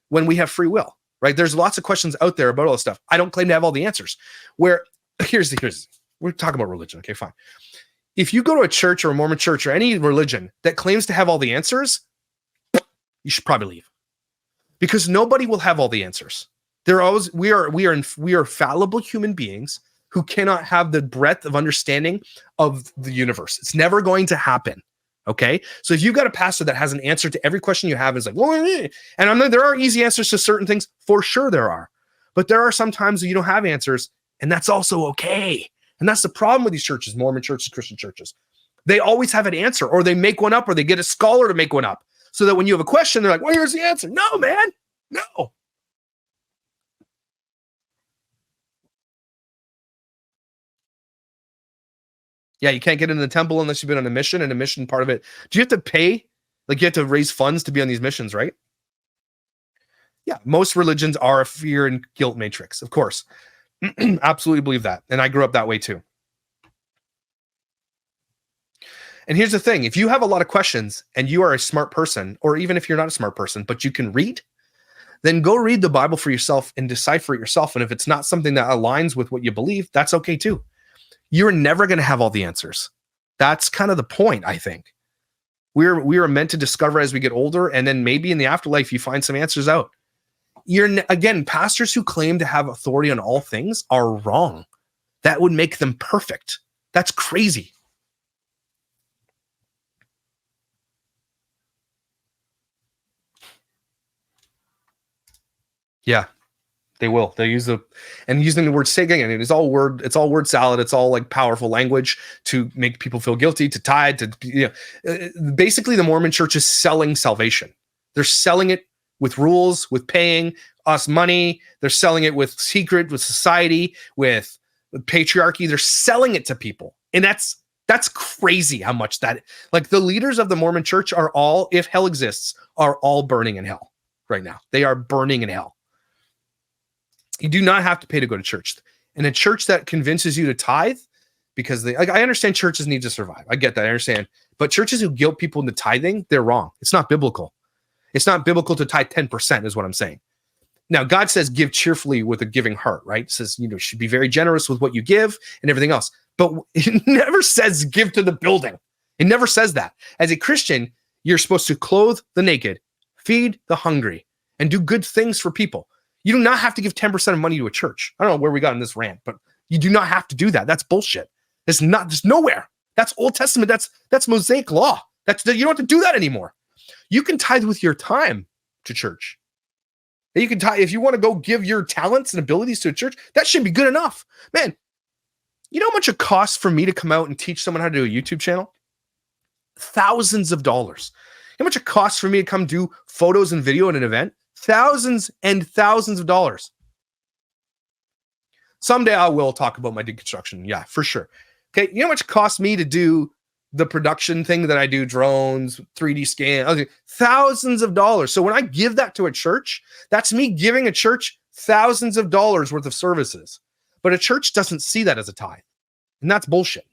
when we have free will? Right? There's lots of questions out there about all this stuff. I don't claim to have all the answers. We're talking about religion. Okay, fine. If you go to a church or a Mormon church or any religion that claims to have all the answers, you should probably leave, because nobody will have all the answers. We are fallible human beings who cannot have the breadth of understanding of the universe. It's never going to happen. Okay. So if you've got a pastor that has an answer to every question you have, is like, well, and there are easy answers to certain things, for sure there are, but there are some times you don't have answers, and that's also okay. And that's the problem with these churches, Mormon churches, Christian churches. They always have an answer, or they make one up, or they get a scholar to make one up, so that when you have a question, they're like, well, here's the answer. No, man, no. Yeah, you can't get into the temple unless you've been on a mission, and a mission part of it. Do you have to pay? Like, you have to raise funds to be on these missions, right? Yeah, most religions are a fear and guilt matrix, of course. Absolutely believe that. And I grew up that way too. And here's the thing. If you have a lot of questions and you are a smart person, or even if you're not a smart person, but you can read, then go read the Bible for yourself and decipher it yourself. And if it's not something that aligns with what you believe, that's okay too. You're never going to have all the answers. That's kind of the point, I think. We are meant to discover as we get older, and then maybe in the afterlife you find some answers out. Again, pastors who claim to have authority on all things are wrong. That would make them perfect. That's crazy. Yeah, they will. They use using the word "sig" and it's all word salad. It's all like powerful language to make people feel guilty, to tithe, basically the Mormon church is selling salvation. They're selling it with rules, with paying us money. They're selling it with secret, with society, with patriarchy. They're selling it to people. And that's crazy how much that, like, the leaders of the Mormon church are all, if hell exists, are all burning in hell right now. They are burning in hell. You do not have to pay to go to church. And a church that convinces you to tithe, because I understand churches need to survive. I get that. I understand. But churches who guilt people into tithing, they're wrong. It's not biblical. It's not biblical to tithe 10%, is what I'm saying. Now, God says give cheerfully with a giving heart, right? It says, you should be very generous with what you give and everything else. But it never says give to the building. It never says that. As a Christian, you're supposed to clothe the naked, feed the hungry, and do good things for people. You do not have to give 10% of money to a church. I don't know where we got in this rant, but you do not have to do that. That's bullshit. There's nowhere. That's Old Testament. That's Mosaic law. You don't have to do that anymore. You can tithe with your time to church. You can tithe if you want to go give your talents and abilities to a church. That should be good enough, man. You know how much it costs for me to come out and teach someone how to do a YouTube channel? Thousands of dollars. How much it costs for me to come do photos and video at an event? Thousands and thousands of dollars. Someday I will talk about my deconstruction. Yeah, for sure. Okay, you know how much it costs me to do the production thing that I do, drones, 3D scan, okay, thousands of dollars. So when I give that to a church, that's me giving a church thousands of dollars worth of services. But a church doesn't see that as a tithe. And that's bullshit.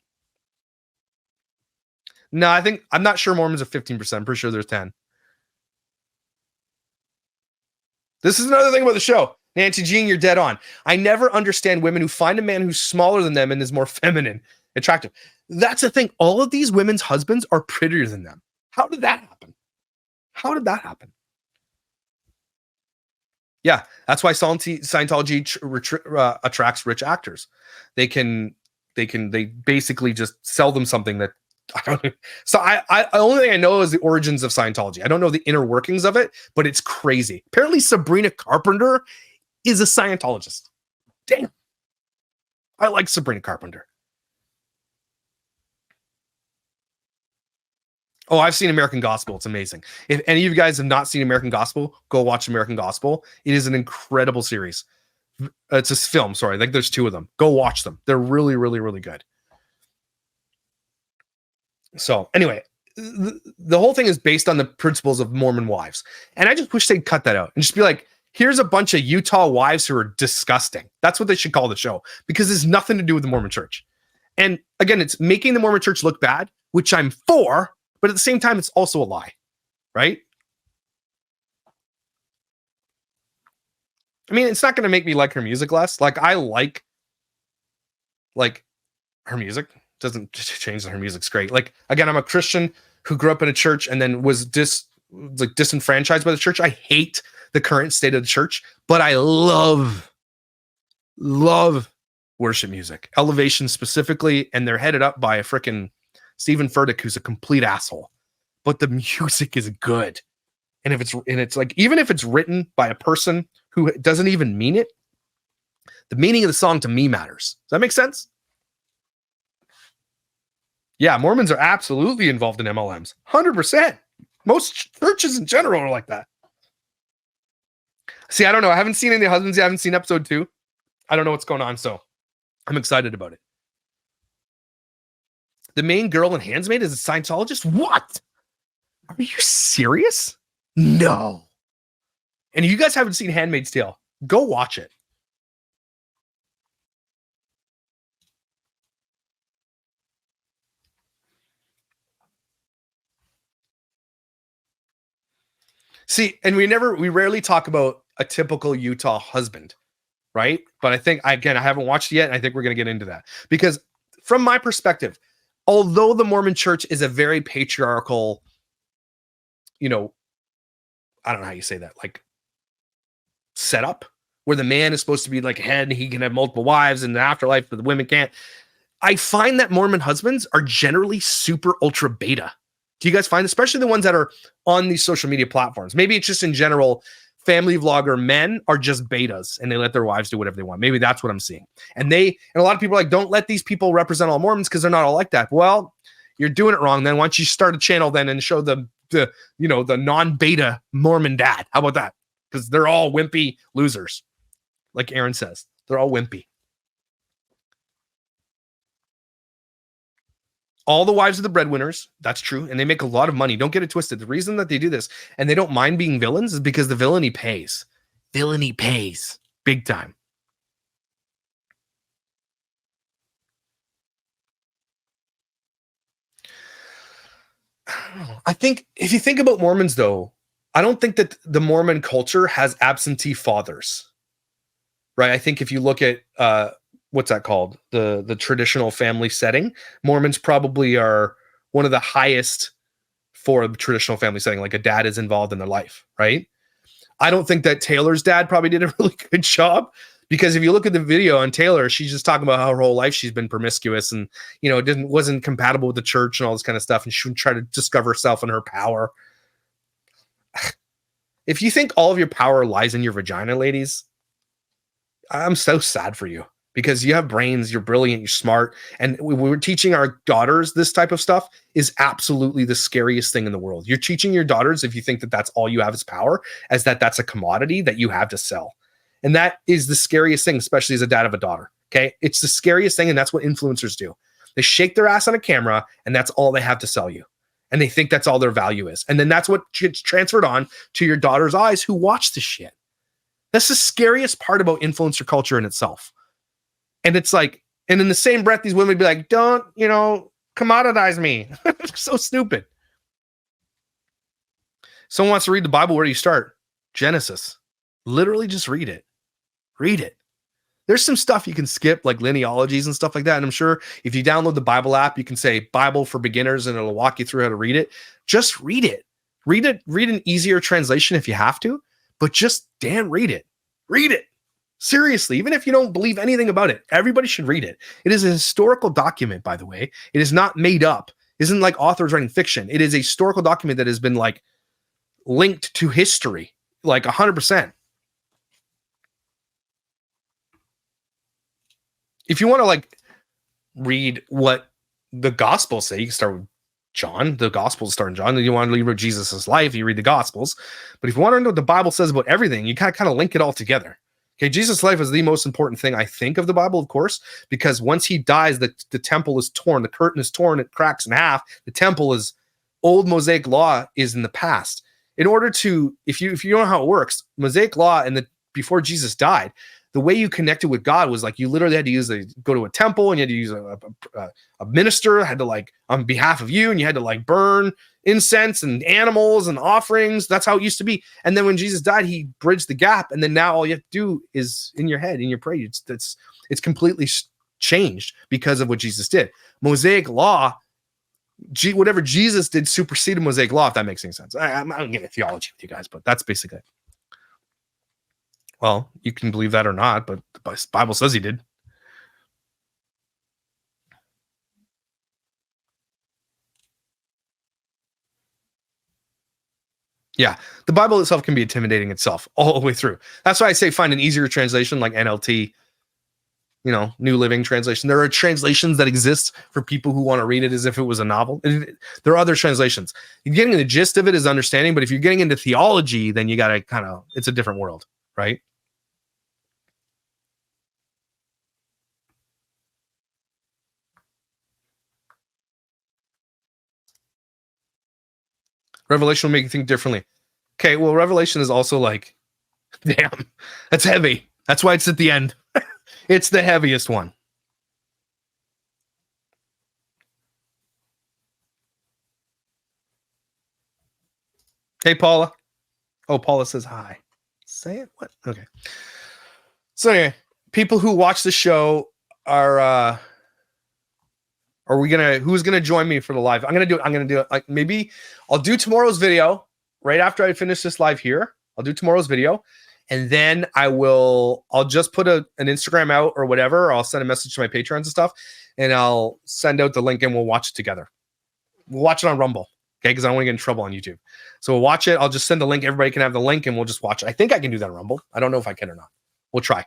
No, I'm not sure Mormons are 15%. I'm pretty sure there's 10. This is another thing about the show. Nancy Jean, you're dead on. I never understand women who find a man who's smaller than them and is more feminine, attractive. That's the thing. All of these women's husbands are prettier than them. How did that happen? How did that happen? Yeah, that's why Scientology attracts rich actors. They basically just sell them something that I don't know. So the only thing I know is the origins of Scientology. I don't know the inner workings of it, but it's crazy. Apparently Sabrina Carpenter is a Scientologist. Damn. I like Sabrina Carpenter. Oh, I've seen American Gospel. It's amazing. If any of you guys have not seen American Gospel, go watch American Gospel. It is an incredible series. It's a film, sorry. Like there's 2 of them. Go watch them. They're really, really, really good. So anyway, the whole thing is based on the principles of Mormon wives. And I just wish they'd cut that out and just be like, here's a bunch of Utah wives who are disgusting. That's what they should call the show, because it's nothing to do with the Mormon church. And again, it's making the Mormon church look bad, which I'm for, but at the same time, it's also a lie, right? I mean, it's not going to make me like her music less. Like, I like her music. Doesn't change that her music's great. Like, again, I'm a Christian who grew up in a church and then was disenfranchised by the church. I hate the current state of the church, but I love worship music, Elevation specifically, and they're headed up by a freaking Stephen Furtick, who's a complete asshole. But the music is good, and it's like, even if it's written by a person who doesn't even mean it, the meaning of the song to me matters. Does that make sense? Yeah, Mormons are absolutely involved in MLMs. 100%. Most churches in general are like that. See, I don't know. I haven't seen any husbands yet. I haven't seen episode 2. I don't know what's going on, so I'm excited about it. The main girl in Handmaid is a Scientologist? What? Are you serious? No. And if you guys haven't seen Handmaid's Tale, go watch it. See, and we rarely talk about a typical Utah husband, right? But I think, again, I haven't watched it yet, and I think we're going to get into that. Because from my perspective, although the Mormon church is a very patriarchal, you know, I don't know how you say that, like setup, where the man is supposed to be like head, and he can have multiple wives in the afterlife, but the women can't. I find that Mormon husbands are generally super ultra beta. Do you guys find, especially the ones that are on these social media platforms? Maybe it's just in general, family vlogger men are just betas and they let their wives do whatever they want. Maybe that's what I'm seeing. And a lot of people are like, don't let these people represent all Mormons because they're not all like that. Well, you're doing it wrong. Then why don't you start a channel then and show the non-beta Mormon dad? How about that? Because they're all wimpy losers. Like Aaron says, they're all wimpy. All the wives of the breadwinners, that's true, and they make a lot of money. Don't get it twisted. The reason that they do this and they don't mind being villains is because the villainy pays. Villainy pays big time. I think if you think about Mormons, though, I don't think that the Mormon culture has absentee fathers, right? I think if you look at what's that called, the traditional family setting, Mormons probably are one of the highest for a traditional family setting. Like a dad is involved in their life, right? I don't think that Taylor's dad probably did a really good job, because if you look at the video on Taylor, she's just talking about how her whole life she's been promiscuous and wasn't compatible with the church and all this kind of stuff, and she would try to discover herself and her power. If you think all of your power lies in your vagina, ladies, I'm so sad for you, because you have brains, you're brilliant, you're smart, and we're teaching our daughters this type of stuff is absolutely the scariest thing in the world. You're teaching your daughters, if you think that that's all you have is power, as that's a commodity that you have to sell. And that is the scariest thing, especially as a dad of a daughter. Okay. It's the scariest thing. And that's what influencers do. They shake their ass on a camera and that's all they have to sell you. And they think that's all their value is. And then that's what gets transferred on to your daughter's eyes who watch the shit. That's the scariest part about influencer culture in itself. And it's like, and in the same breath, these women would be like, don't, commoditize me. So stupid. Someone wants to read the Bible. Where do you start? Genesis. Literally just read it. Read it. There's some stuff you can skip, like genealogies and stuff like that. And I'm sure if you download the Bible app, you can say Bible for beginners and it'll walk you through how to read it. Just read it. Read an easier translation if you have to, but just read it. Read it. Seriously, even if you don't believe anything about it, everybody should read it. It is a historical document, by the way. It is not made up. It isn't like authors writing fiction. It is a historical document that has been like linked to history, like 100%. If you want to like read what the Gospels say, you can start with John. The Gospels start in John. Then you want to read Jesus' life, you read the Gospels. But if you want to know what the Bible says about everything, you kind of link it all together. Okay, Jesus' life is the most important thing, I think, of the Bible, of course, because once he dies, the temple is torn, the curtain is torn, it cracks in half. The temple is, old Mosaic law is in the past. In order to, if you know how it works, Mosaic law before Jesus died, the way you connected with God was like you literally had to go to a temple, and you had to use a minister had to like on behalf of you, and you had to like burn incense and animals and offerings. That's how it used to be. And then when Jesus died, he bridged the gap, and then now all you have to do is in your head, in your prayer. It's completely changed because of what Jesus did. Mosaic law, whatever Jesus did superseded Mosaic law, if that makes any sense. I'm not getting theology with you guys, but that's basically it. Well, you can believe that or not, but the Bible says he did. Yeah, the Bible itself can be intimidating itself all the way through. That's why I say find an easier translation like NLT, New Living Translation. There are translations that exist for people who want to read it as if it was a novel. There are other translations. You're getting the gist of it is understanding, but if you're getting into theology, then you got to it's a different world, right? Revelation will make you think differently. Okay, well, Revelation is also like, damn, that's heavy. That's why it's at the end. It's the heaviest one. Hey, Paula. Oh, Paula says hi. Say it. What? Okay. So anyway, people who watch the show are who's gonna join me for the live? I'm gonna do it. Like maybe I'll do tomorrow's video right after I finish this live here. I'll do tomorrow's video, and then I'll just put an Instagram out or whatever. Or I'll send a message to my patrons and stuff, and I'll send out the link and we'll watch it together. We'll watch it on Rumble, okay? Because I don't want to get in trouble on YouTube. So we'll watch it. I'll just send the link. Everybody can have the link, and we'll just watch it. I think I can do that on Rumble. I don't know if I can or not. We'll try.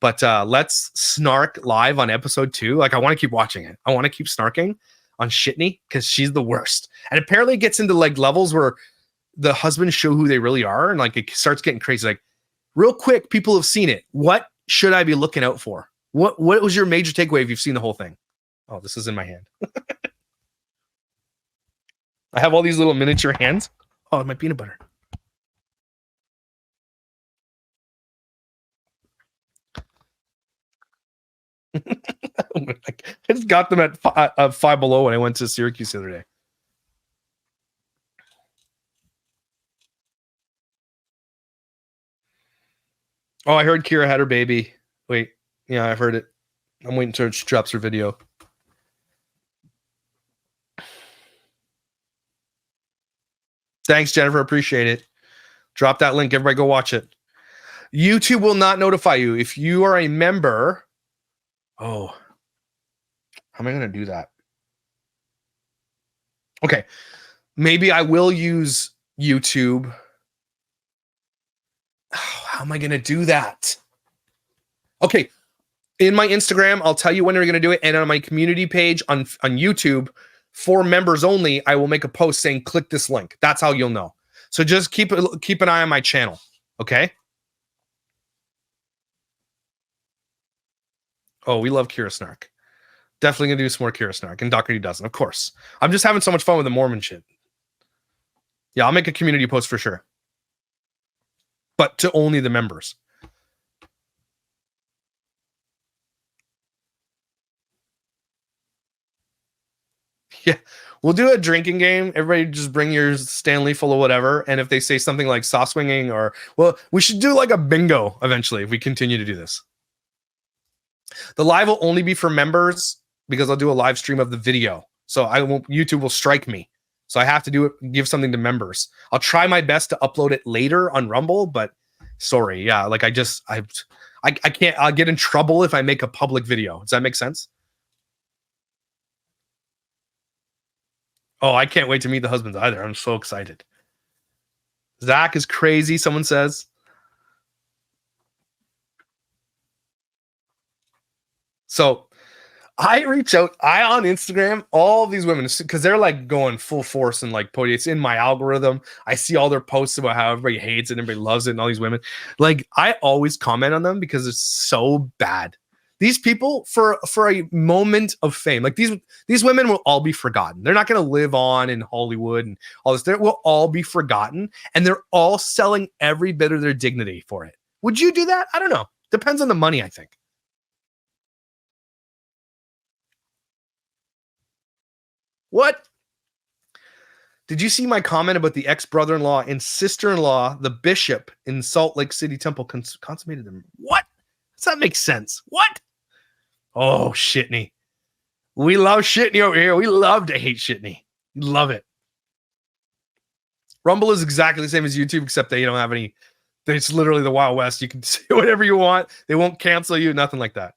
But let's snark live on episode 2. Like, I want to keep watching it. I want to keep snarking on Shitney because she's the worst. And apparently it gets into like levels where the husbands show who they really are, and like it starts getting crazy. Like, real quick, people have seen it. What should I be looking out for? What was your major takeaway if you've seen the whole thing? Oh, this is in my hand. I have all these little miniature hands. Oh, my peanut butter. I just got them at Five Below when I went to Syracuse the other day. Oh, I heard Kira had her baby. Wait, yeah, I heard it. I'm waiting until she drops her video. Thanks, Jennifer. Appreciate it. Drop that link. Everybody go watch it. YouTube will not notify you. If you are a member... Oh, how am I going to do that? Okay. Maybe I will use YouTube. Oh, how am I going to do that? Okay. In my Instagram, I'll tell you when we're going to do it. And on my community page on YouTube, for members only, I will make a post saying, click this link. That's how you'll know. So just keep an eye on my channel. Okay. Oh, we love Kira Snark. Definitely going to do some more Kira Snark. And Doherty doesn't, of course. I'm just having so much fun with the Mormon shit. Yeah, I'll make a community post for sure. But to only the members. Yeah, we'll do a drinking game. Everybody just bring your Stanley full of whatever. And if they say something like soft swinging or, well, we should do like a bingo eventually if we continue to do this. The live will only be for members because I'll do a live stream of the video. So YouTube will strike me. So I have to do it, give something to members. I'll try my best to upload it later on Rumble, but sorry. Yeah, like I can't, I'll get in trouble if I make a public video. Does that make sense? Oh, I can't wait to meet the husbands either. I'm so excited. Zach is crazy, someone says. So I reach out, on Instagram, all these women, because they're like going full force and like it's in my algorithm. I see all their posts about how everybody hates it and everybody loves it and all these women. Like, I always comment on them because it's so bad. These people, for a moment of fame, like these women will all be forgotten. They're not going to live on in Hollywood and all this. They will all be forgotten, and they're all selling every bit of their dignity for it. Would you do that? I don't know. Depends on the money, I think. What? Did you see my comment about the ex-brother-in-law and sister-in-law, the bishop in Salt Lake City Temple consummated them? What? Does that make sense? What? Oh, Shitney. We love Shitney over here. We love to hate Shitney. We love it. Rumble is exactly the same as YouTube, except they don't have any. It's literally the Wild West. You can say whatever you want. They won't cancel you. Nothing like that.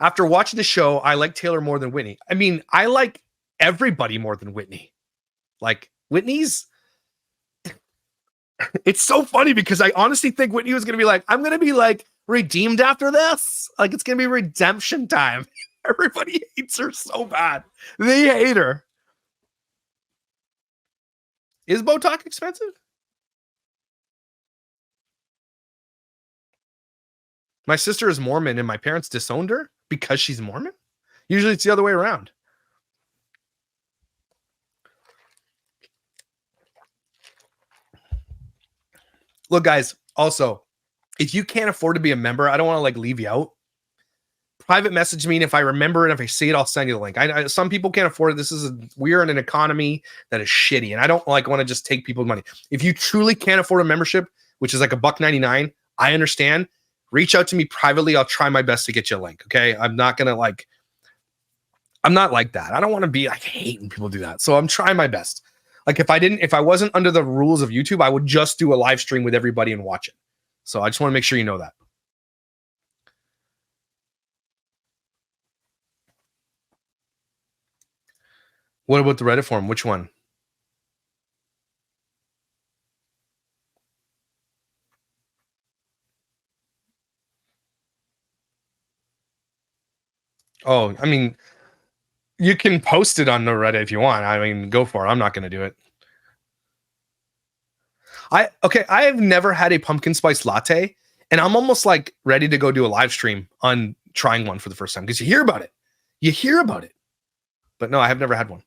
After watching the show, I like Taylor more than Whitney. I mean, I like everybody more than Whitney. Like, Whitney's... It's so funny because I honestly think Whitney was going to be like, I'm going to be like redeemed after this. Like, it's going to be redemption time. Everybody hates her so bad. They hate her. Is Botox expensive? My sister is Mormon and my parents disowned her because she's Mormon? Usually it's the other way around. Look, guys, also, if you can't afford to be a member, I don't want to like leave you out. private message me, and if I remember it, if I see it, I'll send you the link. Some people can't afford it. We're in an economy that is shitty, and I don't want to just take people's money. If you truly can't afford a membership, which is like $1.99, I understand. Reach out to me privately. I'll try my best to get you a link. Okay, I'm not like that. I don't want to be. I hate when people do that. So I'm trying my best. Like if I wasn't under the rules of YouTube, I would just do a live stream with everybody and watch it. So I just want to make sure you know that. What about the Reddit forum? Which one? Oh, I mean, you can post it on the Reddit if you want. I mean, go for it. I'm not going to do it. I have never had a pumpkin spice latte, and I'm almost like ready to go do a live stream on trying one for the first time because you hear about it. But no, I have never had one.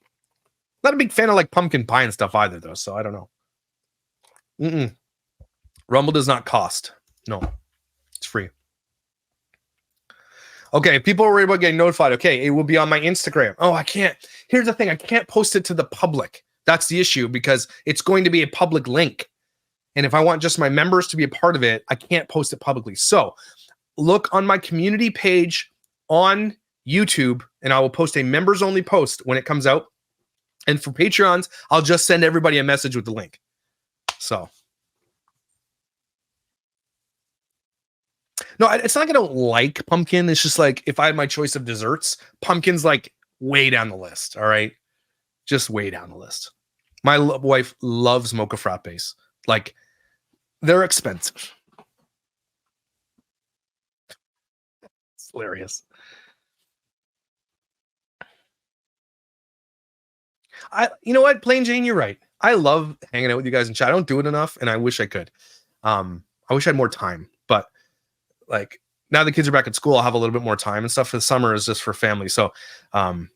Not a big fan of like pumpkin pie and stuff either, though. So I don't know. Rumble does not cost. No, it's free. Okay, people are worried about getting notified. Okay, it will be on my Instagram. Oh, I can't. Here's the thing. I can't post it to the public. That's the issue because it's going to be a public link. And if I want just my members to be a part of it, I can't post it publicly. So look on my community page on YouTube, and I will post a members only post when it comes out. And for Patreons, I'll just send everybody a message with the link. So. No, it's not like I don't like pumpkin. It's just like if I had my choice of desserts, pumpkin's like way down the list. All right. Just way down the list. My wife loves mocha frappes. Like, they're expensive. It's hilarious. You know what, Plain Jane, you're right. I love hanging out with you guys in chat. I don't do it enough, and I wish I could. I wish I had more time, but like now the kids are back at school, I'll have a little bit more time and stuff. For the summer is just for family. So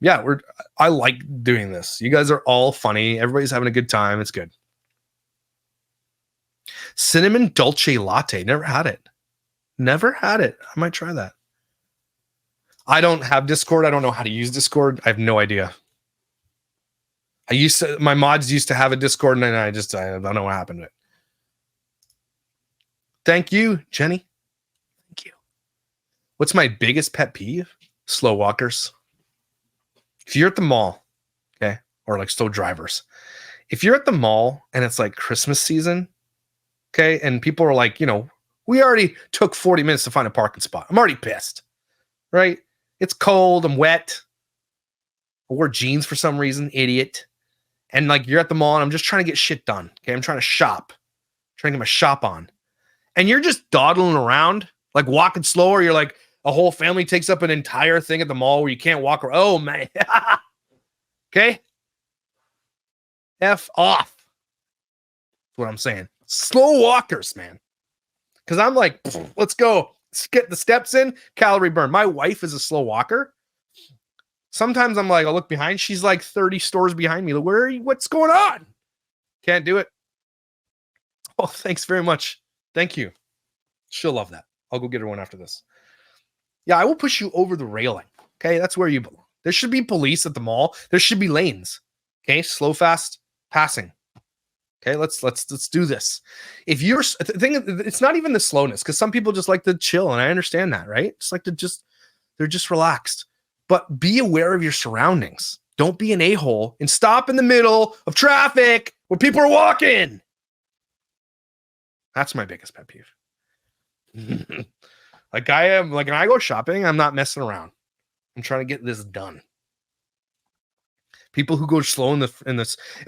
yeah, I like doing this. You guys are all funny. Everybody's having a good time. It's good. Cinnamon dolce latte. Never had it. I might try that. I don't have Discord. I don't know how to use Discord. I have no idea. My mods used to have a Discord, and I don't know what happened to it. Thank you, Jenny. Thank you. What's my biggest pet peeve? Slow walkers. If you're at the mall, okay, or like slow drivers, if you're at the mall and it's like Christmas season, okay, and people are like, we already took 40 minutes to find a parking spot. I'm already pissed, right? It's cold. I'm wet. I wore jeans for some reason, idiot. And like you're at the mall and I'm just trying to get shit done. Okay, I'm trying to shop, trying to get my shop on. And you're just dawdling around, like walking slower. You're like, a whole family takes up an entire thing at the mall where you can't walk around. Oh, man. Okay? F off. That's what I'm saying. Slow walkers, man. Because I'm like, let's go. Let's get the steps in, calorie burn. My wife is a slow walker. Sometimes I'm like, I'll look behind. She's like 30 stores behind me. Where are you? What's going on? Can't do it. Oh, thanks very much. Thank you. She'll love that. I'll go get her one after this. Yeah, I will push you over the railing. Okay, that's where you belong. There should be police at the mall. There should be lanes. Okay, slow, fast passing. Okay, let's do this. If you're the thing, it's not even the slowness because some people just like to chill, and I understand that, right? It's like they're just relaxed. But be aware of your surroundings. Don't be an a-hole and stop in the middle of traffic where people are walking. That's my biggest pet peeve. Like when I go shopping, I'm not messing around. I'm trying to get this done. People who go slow in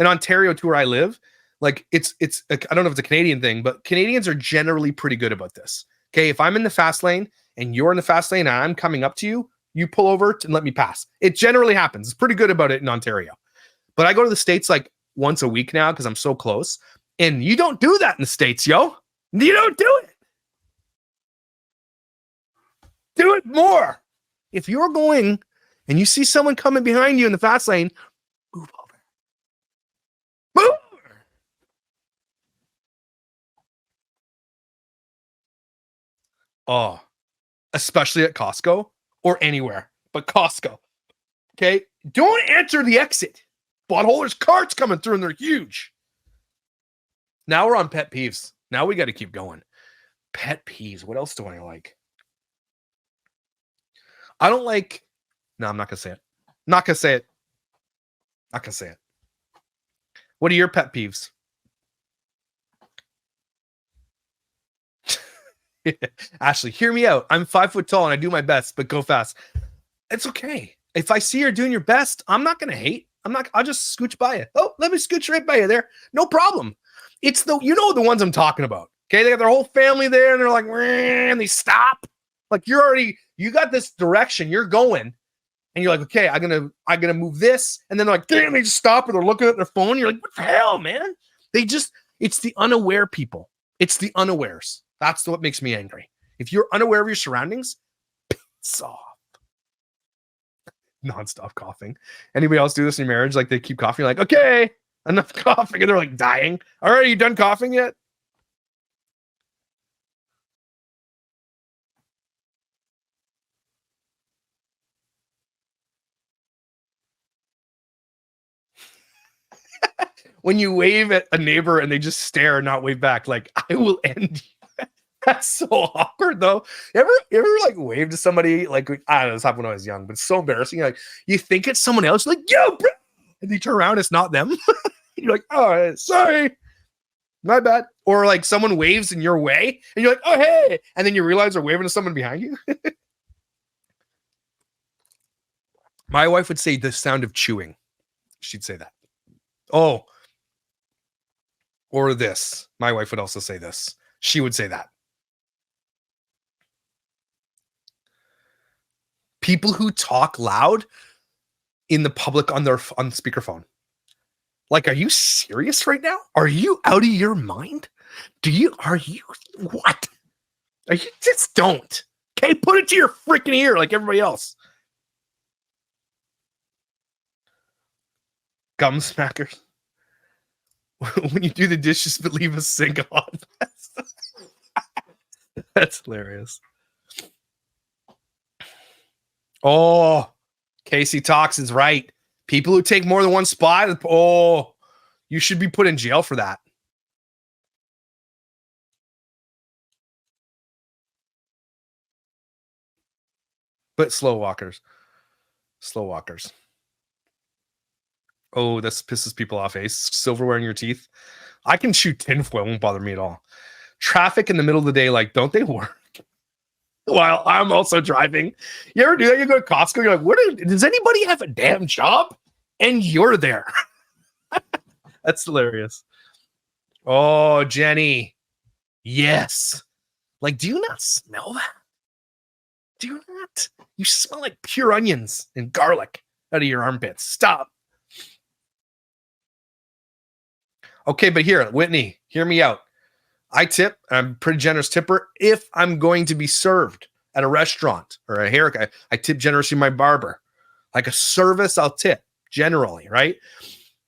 Ontario to where I live, like it's I don't know if it's a Canadian thing, but Canadians are generally pretty good about this. Okay, if I'm in the fast lane and you're in the fast lane and I'm coming up to you, you pull over and let me pass. It generally happens. It's pretty good about it in Ontario. But I go to the States like once a week now because I'm so close. And you don't do that in the States, yo. You don't do it. Do it more. If you're going and you see someone coming behind you in the fast lane, move over. Move over. Oh, especially at Costco. or anywhere but Costco. Okay? Don't enter the exit. Butthole, there's carts coming through and they're huge. Now we're on pet peeves. Now we got to keep going. Pet peeves. What else do I like? I don't like. No, I'm not going to say it. Not going to say it. Not going to say it. What are your pet peeves? Ashley, hear me out. I'm 5 foot tall and I do my best, but go fast. It's okay. If I see you're doing your best, I'm not going to hate. I'll just scooch by you. Oh, let me scooch right by you there. No problem. It's the ones I'm talking about. Okay. They got their whole family there and they're like, and they stop. Like you got this direction you're going and you're like, okay, I'm going to move this. And then they're like, damn, they just stop or they're looking at their phone. You're like, what the hell, man? It's the unaware people. It's the unawares. That's what makes me angry. If you're unaware of your surroundings, piss off. Non-stop coughing. Anybody else do this in your marriage? Like they keep coughing, like, okay, enough coughing, and they're like dying. All right, are you done coughing yet? When you wave at a neighbor and they just stare and not wave back, like, I will end you. That's so awkward, though. You ever like wave to somebody? Like, I don't know, this happened when I was young, but it's so embarrassing. Like, you think it's someone else, like, yo, bro, and you turn around, it's not them. You're like, oh, sorry, my bad. Or like someone waves in your way, and you're like, oh, hey, and then you realize they're waving to someone behind you. My wife would say the sound of chewing. She'd say that. Oh, or this. My wife would also say this. She would say that. People who talk loud in the public on speakerphone. Like, are you serious right now? Are you out of your mind? What? Are you just don't. Okay, put it to your freaking ear like everybody else. Gum smackers. When you do the dishes, but leave a sink on. That's hilarious. Oh, Casey Talks is right. People who take more than one spot, oh, you should be put in jail for that. But slow walkers. Oh, this pisses people off, Ace. Silverware in your teeth. I can shoot tinfoil. It won't bother me at all. Traffic in the middle of the day, like, don't they work? While I'm also driving. You ever do that? You go to Costco, you're like, does anybody have a damn job? And you're there. That's hilarious. Oh, Jenny. Yes. Like, do you not smell that? Do you not? You smell like pure onions and garlic out of your armpits. Stop. Okay, but here, Whitney, hear me out. I tip. I'm a pretty generous tipper if I'm going to be served at a restaurant or a haircut. I tip generously my barber. Like a service, I'll tip generally, right?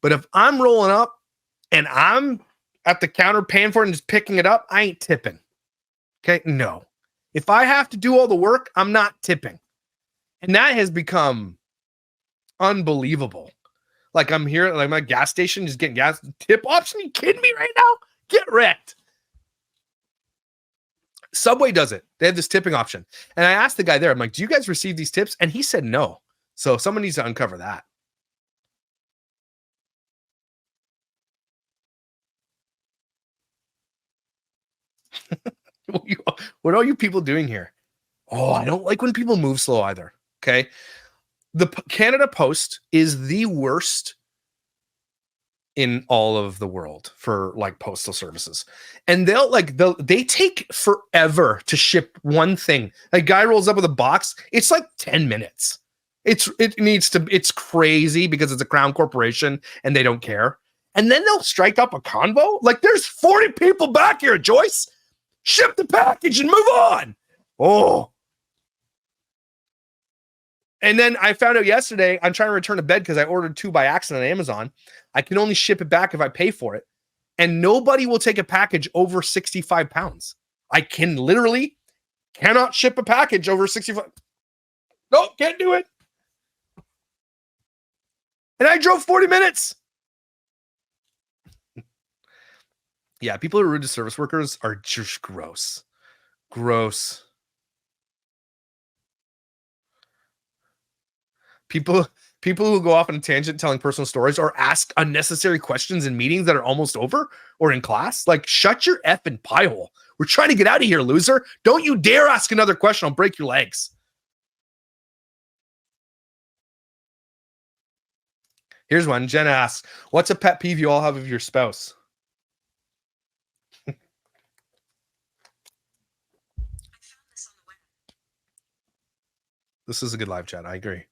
But if I'm rolling up and I'm at the counter paying for it and just picking it up, I ain't tipping. Okay, no. If I have to do all the work, I'm not tipping. And that has become unbelievable. Like I'm here, like my gas station, just getting gas. Tip option? Are you kidding me right now? Get wrecked. Subway does it. They have this tipping option. And I asked the guy there, I'm like, do you guys receive these tips? And he said no. So someone needs to uncover that. What are you people doing here? Oh, I don't like when people move slow either. Okay. The Canada Post is the worst in all of the world for like postal services. And they take forever to ship one thing. A guy rolls up with a box. It's like 10 minutes. It's crazy because it's a crown corporation and they don't care. And then they'll strike up a convo. Like there's 40 people back here, Joyce. Ship the package and move on. Oh. And then I found out yesterday, I'm trying to return a bed because I ordered 2 by accident on Amazon. I can only ship it back if I pay for it. And nobody will take a package over 65 pounds. I cannot ship a package over 65. Nope, can't do it. And I drove 40 minutes. Yeah, people who are rude to service workers are just gross. Gross. People who go off on a tangent telling personal stories or ask unnecessary questions in meetings that are almost over or in class. Like, shut your effing pie hole. We're trying to get out of here, loser. Don't you dare ask another question. I'll break your legs. Here's one. Jen asks, what's a pet peeve you all have of your spouse? This is a good live chat. I agree.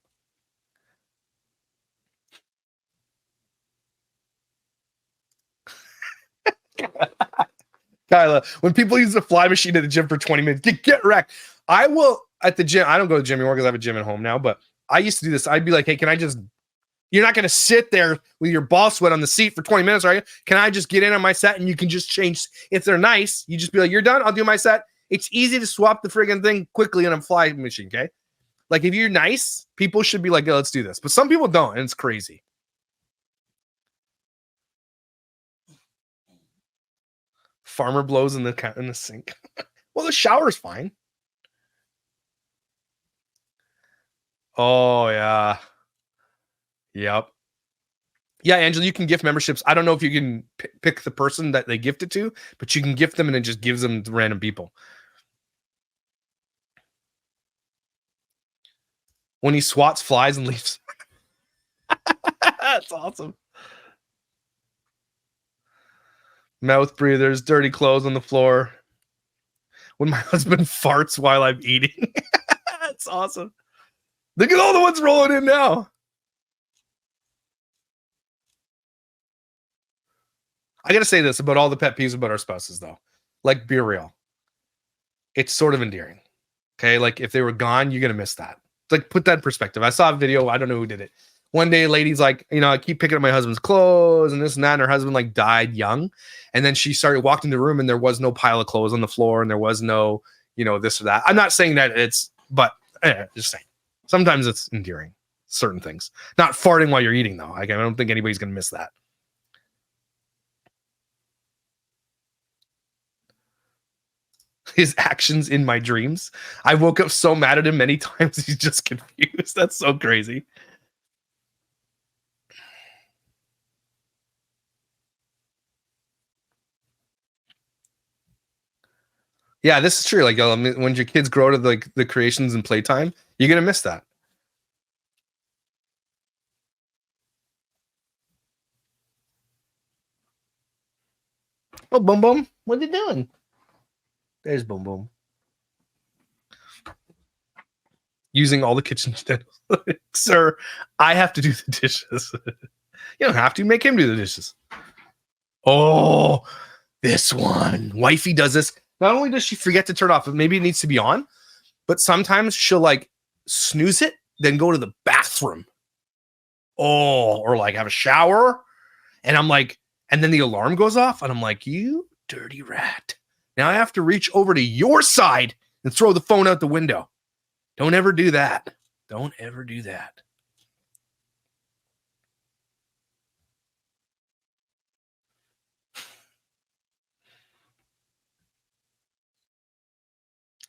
Kyla, when people use the fly machine at the gym for 20 minutes, get wrecked. I will at the gym. I don't go to the gym anymore because I have a gym at home now, but I used to do this. I'd be like, hey, can I just, you're not going to sit there with your ball sweat on the seat for 20 minutes, are you? Can I just get in on my set and you can just change? If they're nice, you just be like, you're done. I'll do my set. It's easy to swap the friggin' thing quickly on a fly machine, okay? Like, if you're nice, people should be like, yeah, let's do this. But some people don't, and it's crazy. Farmer blows in the sink. Well, the shower's fine. Oh, yeah. Yep. Yeah, Angela, you can gift memberships. I don't know if you can pick the person that they gift it to, but you can gift them and it just gives them to random people. When he swats flies and leaves. That's awesome. Mouth breathers, dirty clothes on the floor. When my husband farts while I'm eating. That's awesome. Look at all the ones rolling in now. I got to say this about all the pet peeves about our spouses, though. Like, be real. It's sort of endearing. Okay? Like, if they were gone, you're going to miss that. Like, put that in perspective. I saw a video. I don't know who did it. One day, a lady's like, I keep picking up my husband's clothes and this and that. And her husband, like, died young. And then she walked into the room and there was no pile of clothes on the floor. And there was no, this or that. I'm not saying that but just saying. Sometimes it's endearing. Certain things. Not farting while you're eating, though. I don't think anybody's going to miss that. His actions in my dreams. I woke up so mad at him many times. He's just confused. That's so crazy. Yeah, this is true. Like, when your kids grow to the creations and playtime, you're gonna miss that. Oh, Boom Boom, what are you doing? There's Boom Boom. Using all the kitchen utensils. Sir, I have to do the dishes. You don't have to. Make him do the dishes. Oh, this one. Wifey does this. Not only does she forget to turn it off, but maybe it needs to be on, but sometimes she'll like snooze it, then go to the bathroom. Oh, or like have a shower. And I'm like, and then the alarm goes off, and I'm like, you dirty rat. Now I have to reach over to your side and throw the phone out the window. Don't ever do that. Don't ever do that.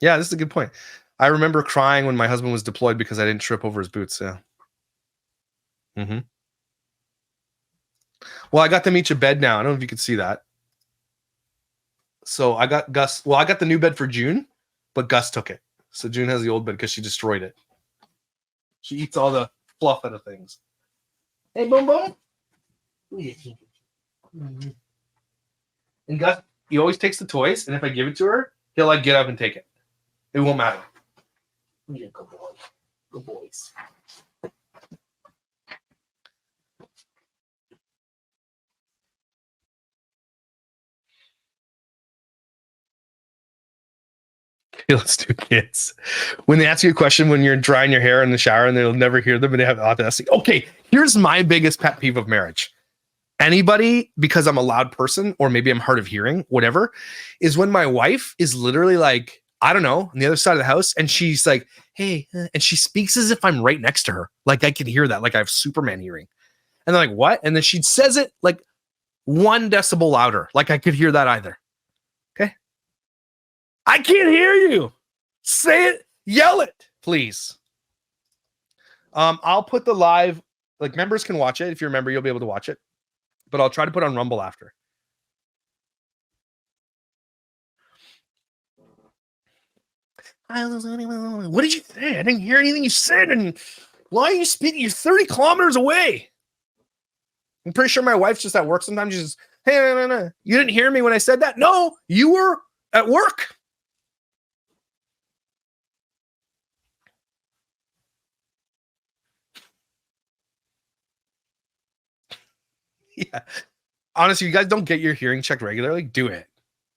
Yeah, this is a good point. I remember crying when my husband was deployed because I didn't trip over his boots. Yeah. Mm-hmm. Well, I got them each a bed now. I don't know if you could see that. So I got Gus. Well, I got the new bed for June, but Gus took it. So June has the old bed because she destroyed it. She eats all the fluff out of things. Hey, Boom Boom. Mm-hmm. And Gus, he always takes the toys, and if I give it to her, he'll like get up and take it. It won't matter. Yeah, good boy. Good boys. Let's do kids. When they ask you a question when you're drying your hair in the shower and they'll never hear them and they have audacity. Okay, here's my biggest pet peeve of marriage. Anybody, because I'm a loud person or maybe I'm hard of hearing, whatever, is when my wife is literally like I don't know, on the other side of the house. And she's like, hey, and she speaks as if I'm right next to her. Like I can hear that. Like I have Superman hearing. And they're like, what? And then she says it like 1 decibel louder. Like I could hear that either. Okay. I can't hear you. Say it. Yell it, please. I'll put the live, like members can watch it. If you're a member, you'll be able to watch it. But I'll try to put on Rumble after. What did you say? I didn't hear anything you said. And why are you speaking? You're 30 kilometers away. I'm pretty sure my wife's just at work. Sometimes she's just, hey, no. You didn't hear me when I said that? No, you were at work. Yeah. Honestly, you guys don't get your hearing checked regularly. Do it.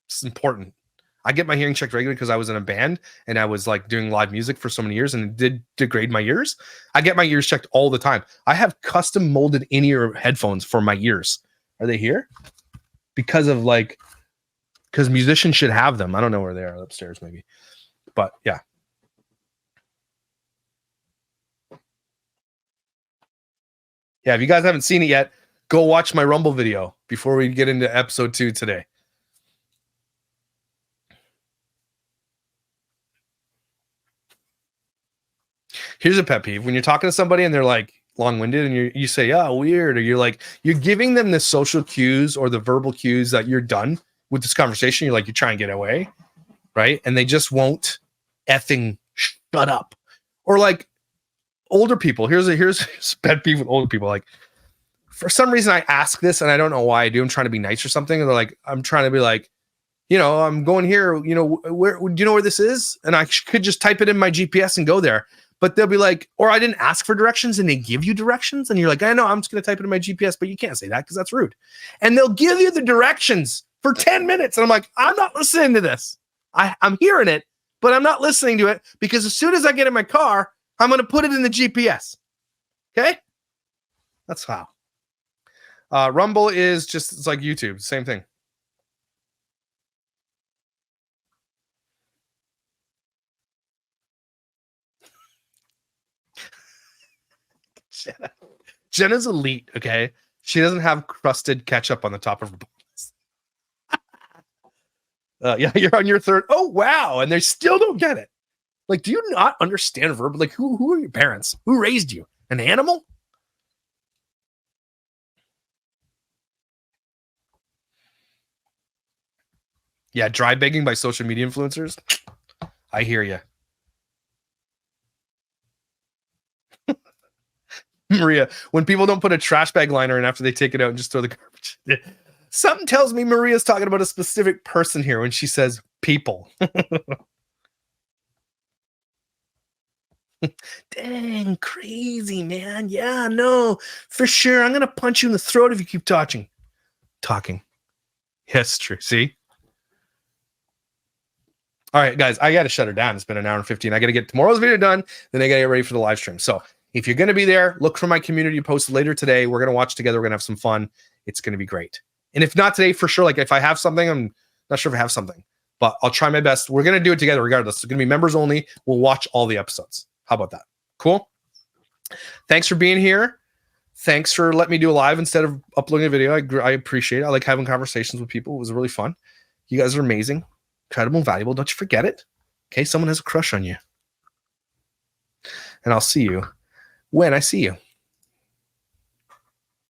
It's important. I get my hearing checked regularly because I was in a band and I was like doing live music for so many years and it did degrade my ears. I get my ears checked all the time. I have custom molded in-ear headphones for my ears. Are they here? Because musicians should have them. I don't know where they are, upstairs maybe. But yeah. Yeah, if you guys haven't seen it yet, go watch my Rumble video before we get into episode 2 today. Here's a pet peeve. When you're talking to somebody and they're like long-winded and you say, yeah, weird, or you're giving them the social cues or the verbal cues that you're done with this conversation. You're trying to get away, right? And they just won't effing shut up. Or like older people. Here's a pet peeve with older people. Like, for some reason I ask this and I don't know why I do. I'm trying to be nice or something. And they're like, I'm trying to be like, I'm going here, where do you know where this is? And I could just type it in my GPS and go there. But they'll be like, or I didn't ask for directions and they give you directions. And you're like, I know, I'm just going to type it in my GPS, but you can't say that because that's rude. And they'll give you the directions for 10 minutes. And I'm like, I'm not listening to this. I'm hearing it, but I'm not listening to it because as soon as I get in my car, I'm going to put it in the GPS. Okay. That's how. Rumble is just, it's like YouTube, same thing. Jenna's elite, okay? She doesn't have crusted ketchup on the top of her bones. Yeah, you're on your third. Oh, wow. And they still don't get it. Like, do you not understand verb? Like, who are your parents? Who raised you? An animal? Yeah, dry begging by social media influencers. I hear you. Maria, when people don't put a trash bag liner in after they take it out and just throw the garbage. Something tells me Maria's talking about a specific person here when she says people. Dang, crazy, man. Yeah, no, for sure. I'm going to punch you in the throat if you keep talking. Yes, true. See? All right, guys, I got to shut her down. It's been an hour and 15. I got to get tomorrow's video done. Then I got to get ready for the live stream. So if you're going to be there, look for my community post later today. We're going to watch together. We're going to have some fun. It's going to be great. And if not today, for sure, like if I have something, I'm not sure if I have something, but I'll try my best. We're going to do it together regardless. It's going to be members only. We'll watch all the episodes. How about that? Cool. Thanks for being here. Thanks for letting me do a live instead of uploading a video. I appreciate it. I like having conversations with people. It was really fun. You guys are amazing, incredible, and valuable. Don't you forget it. Okay. Someone has a crush on you. And I'll see you when I see you.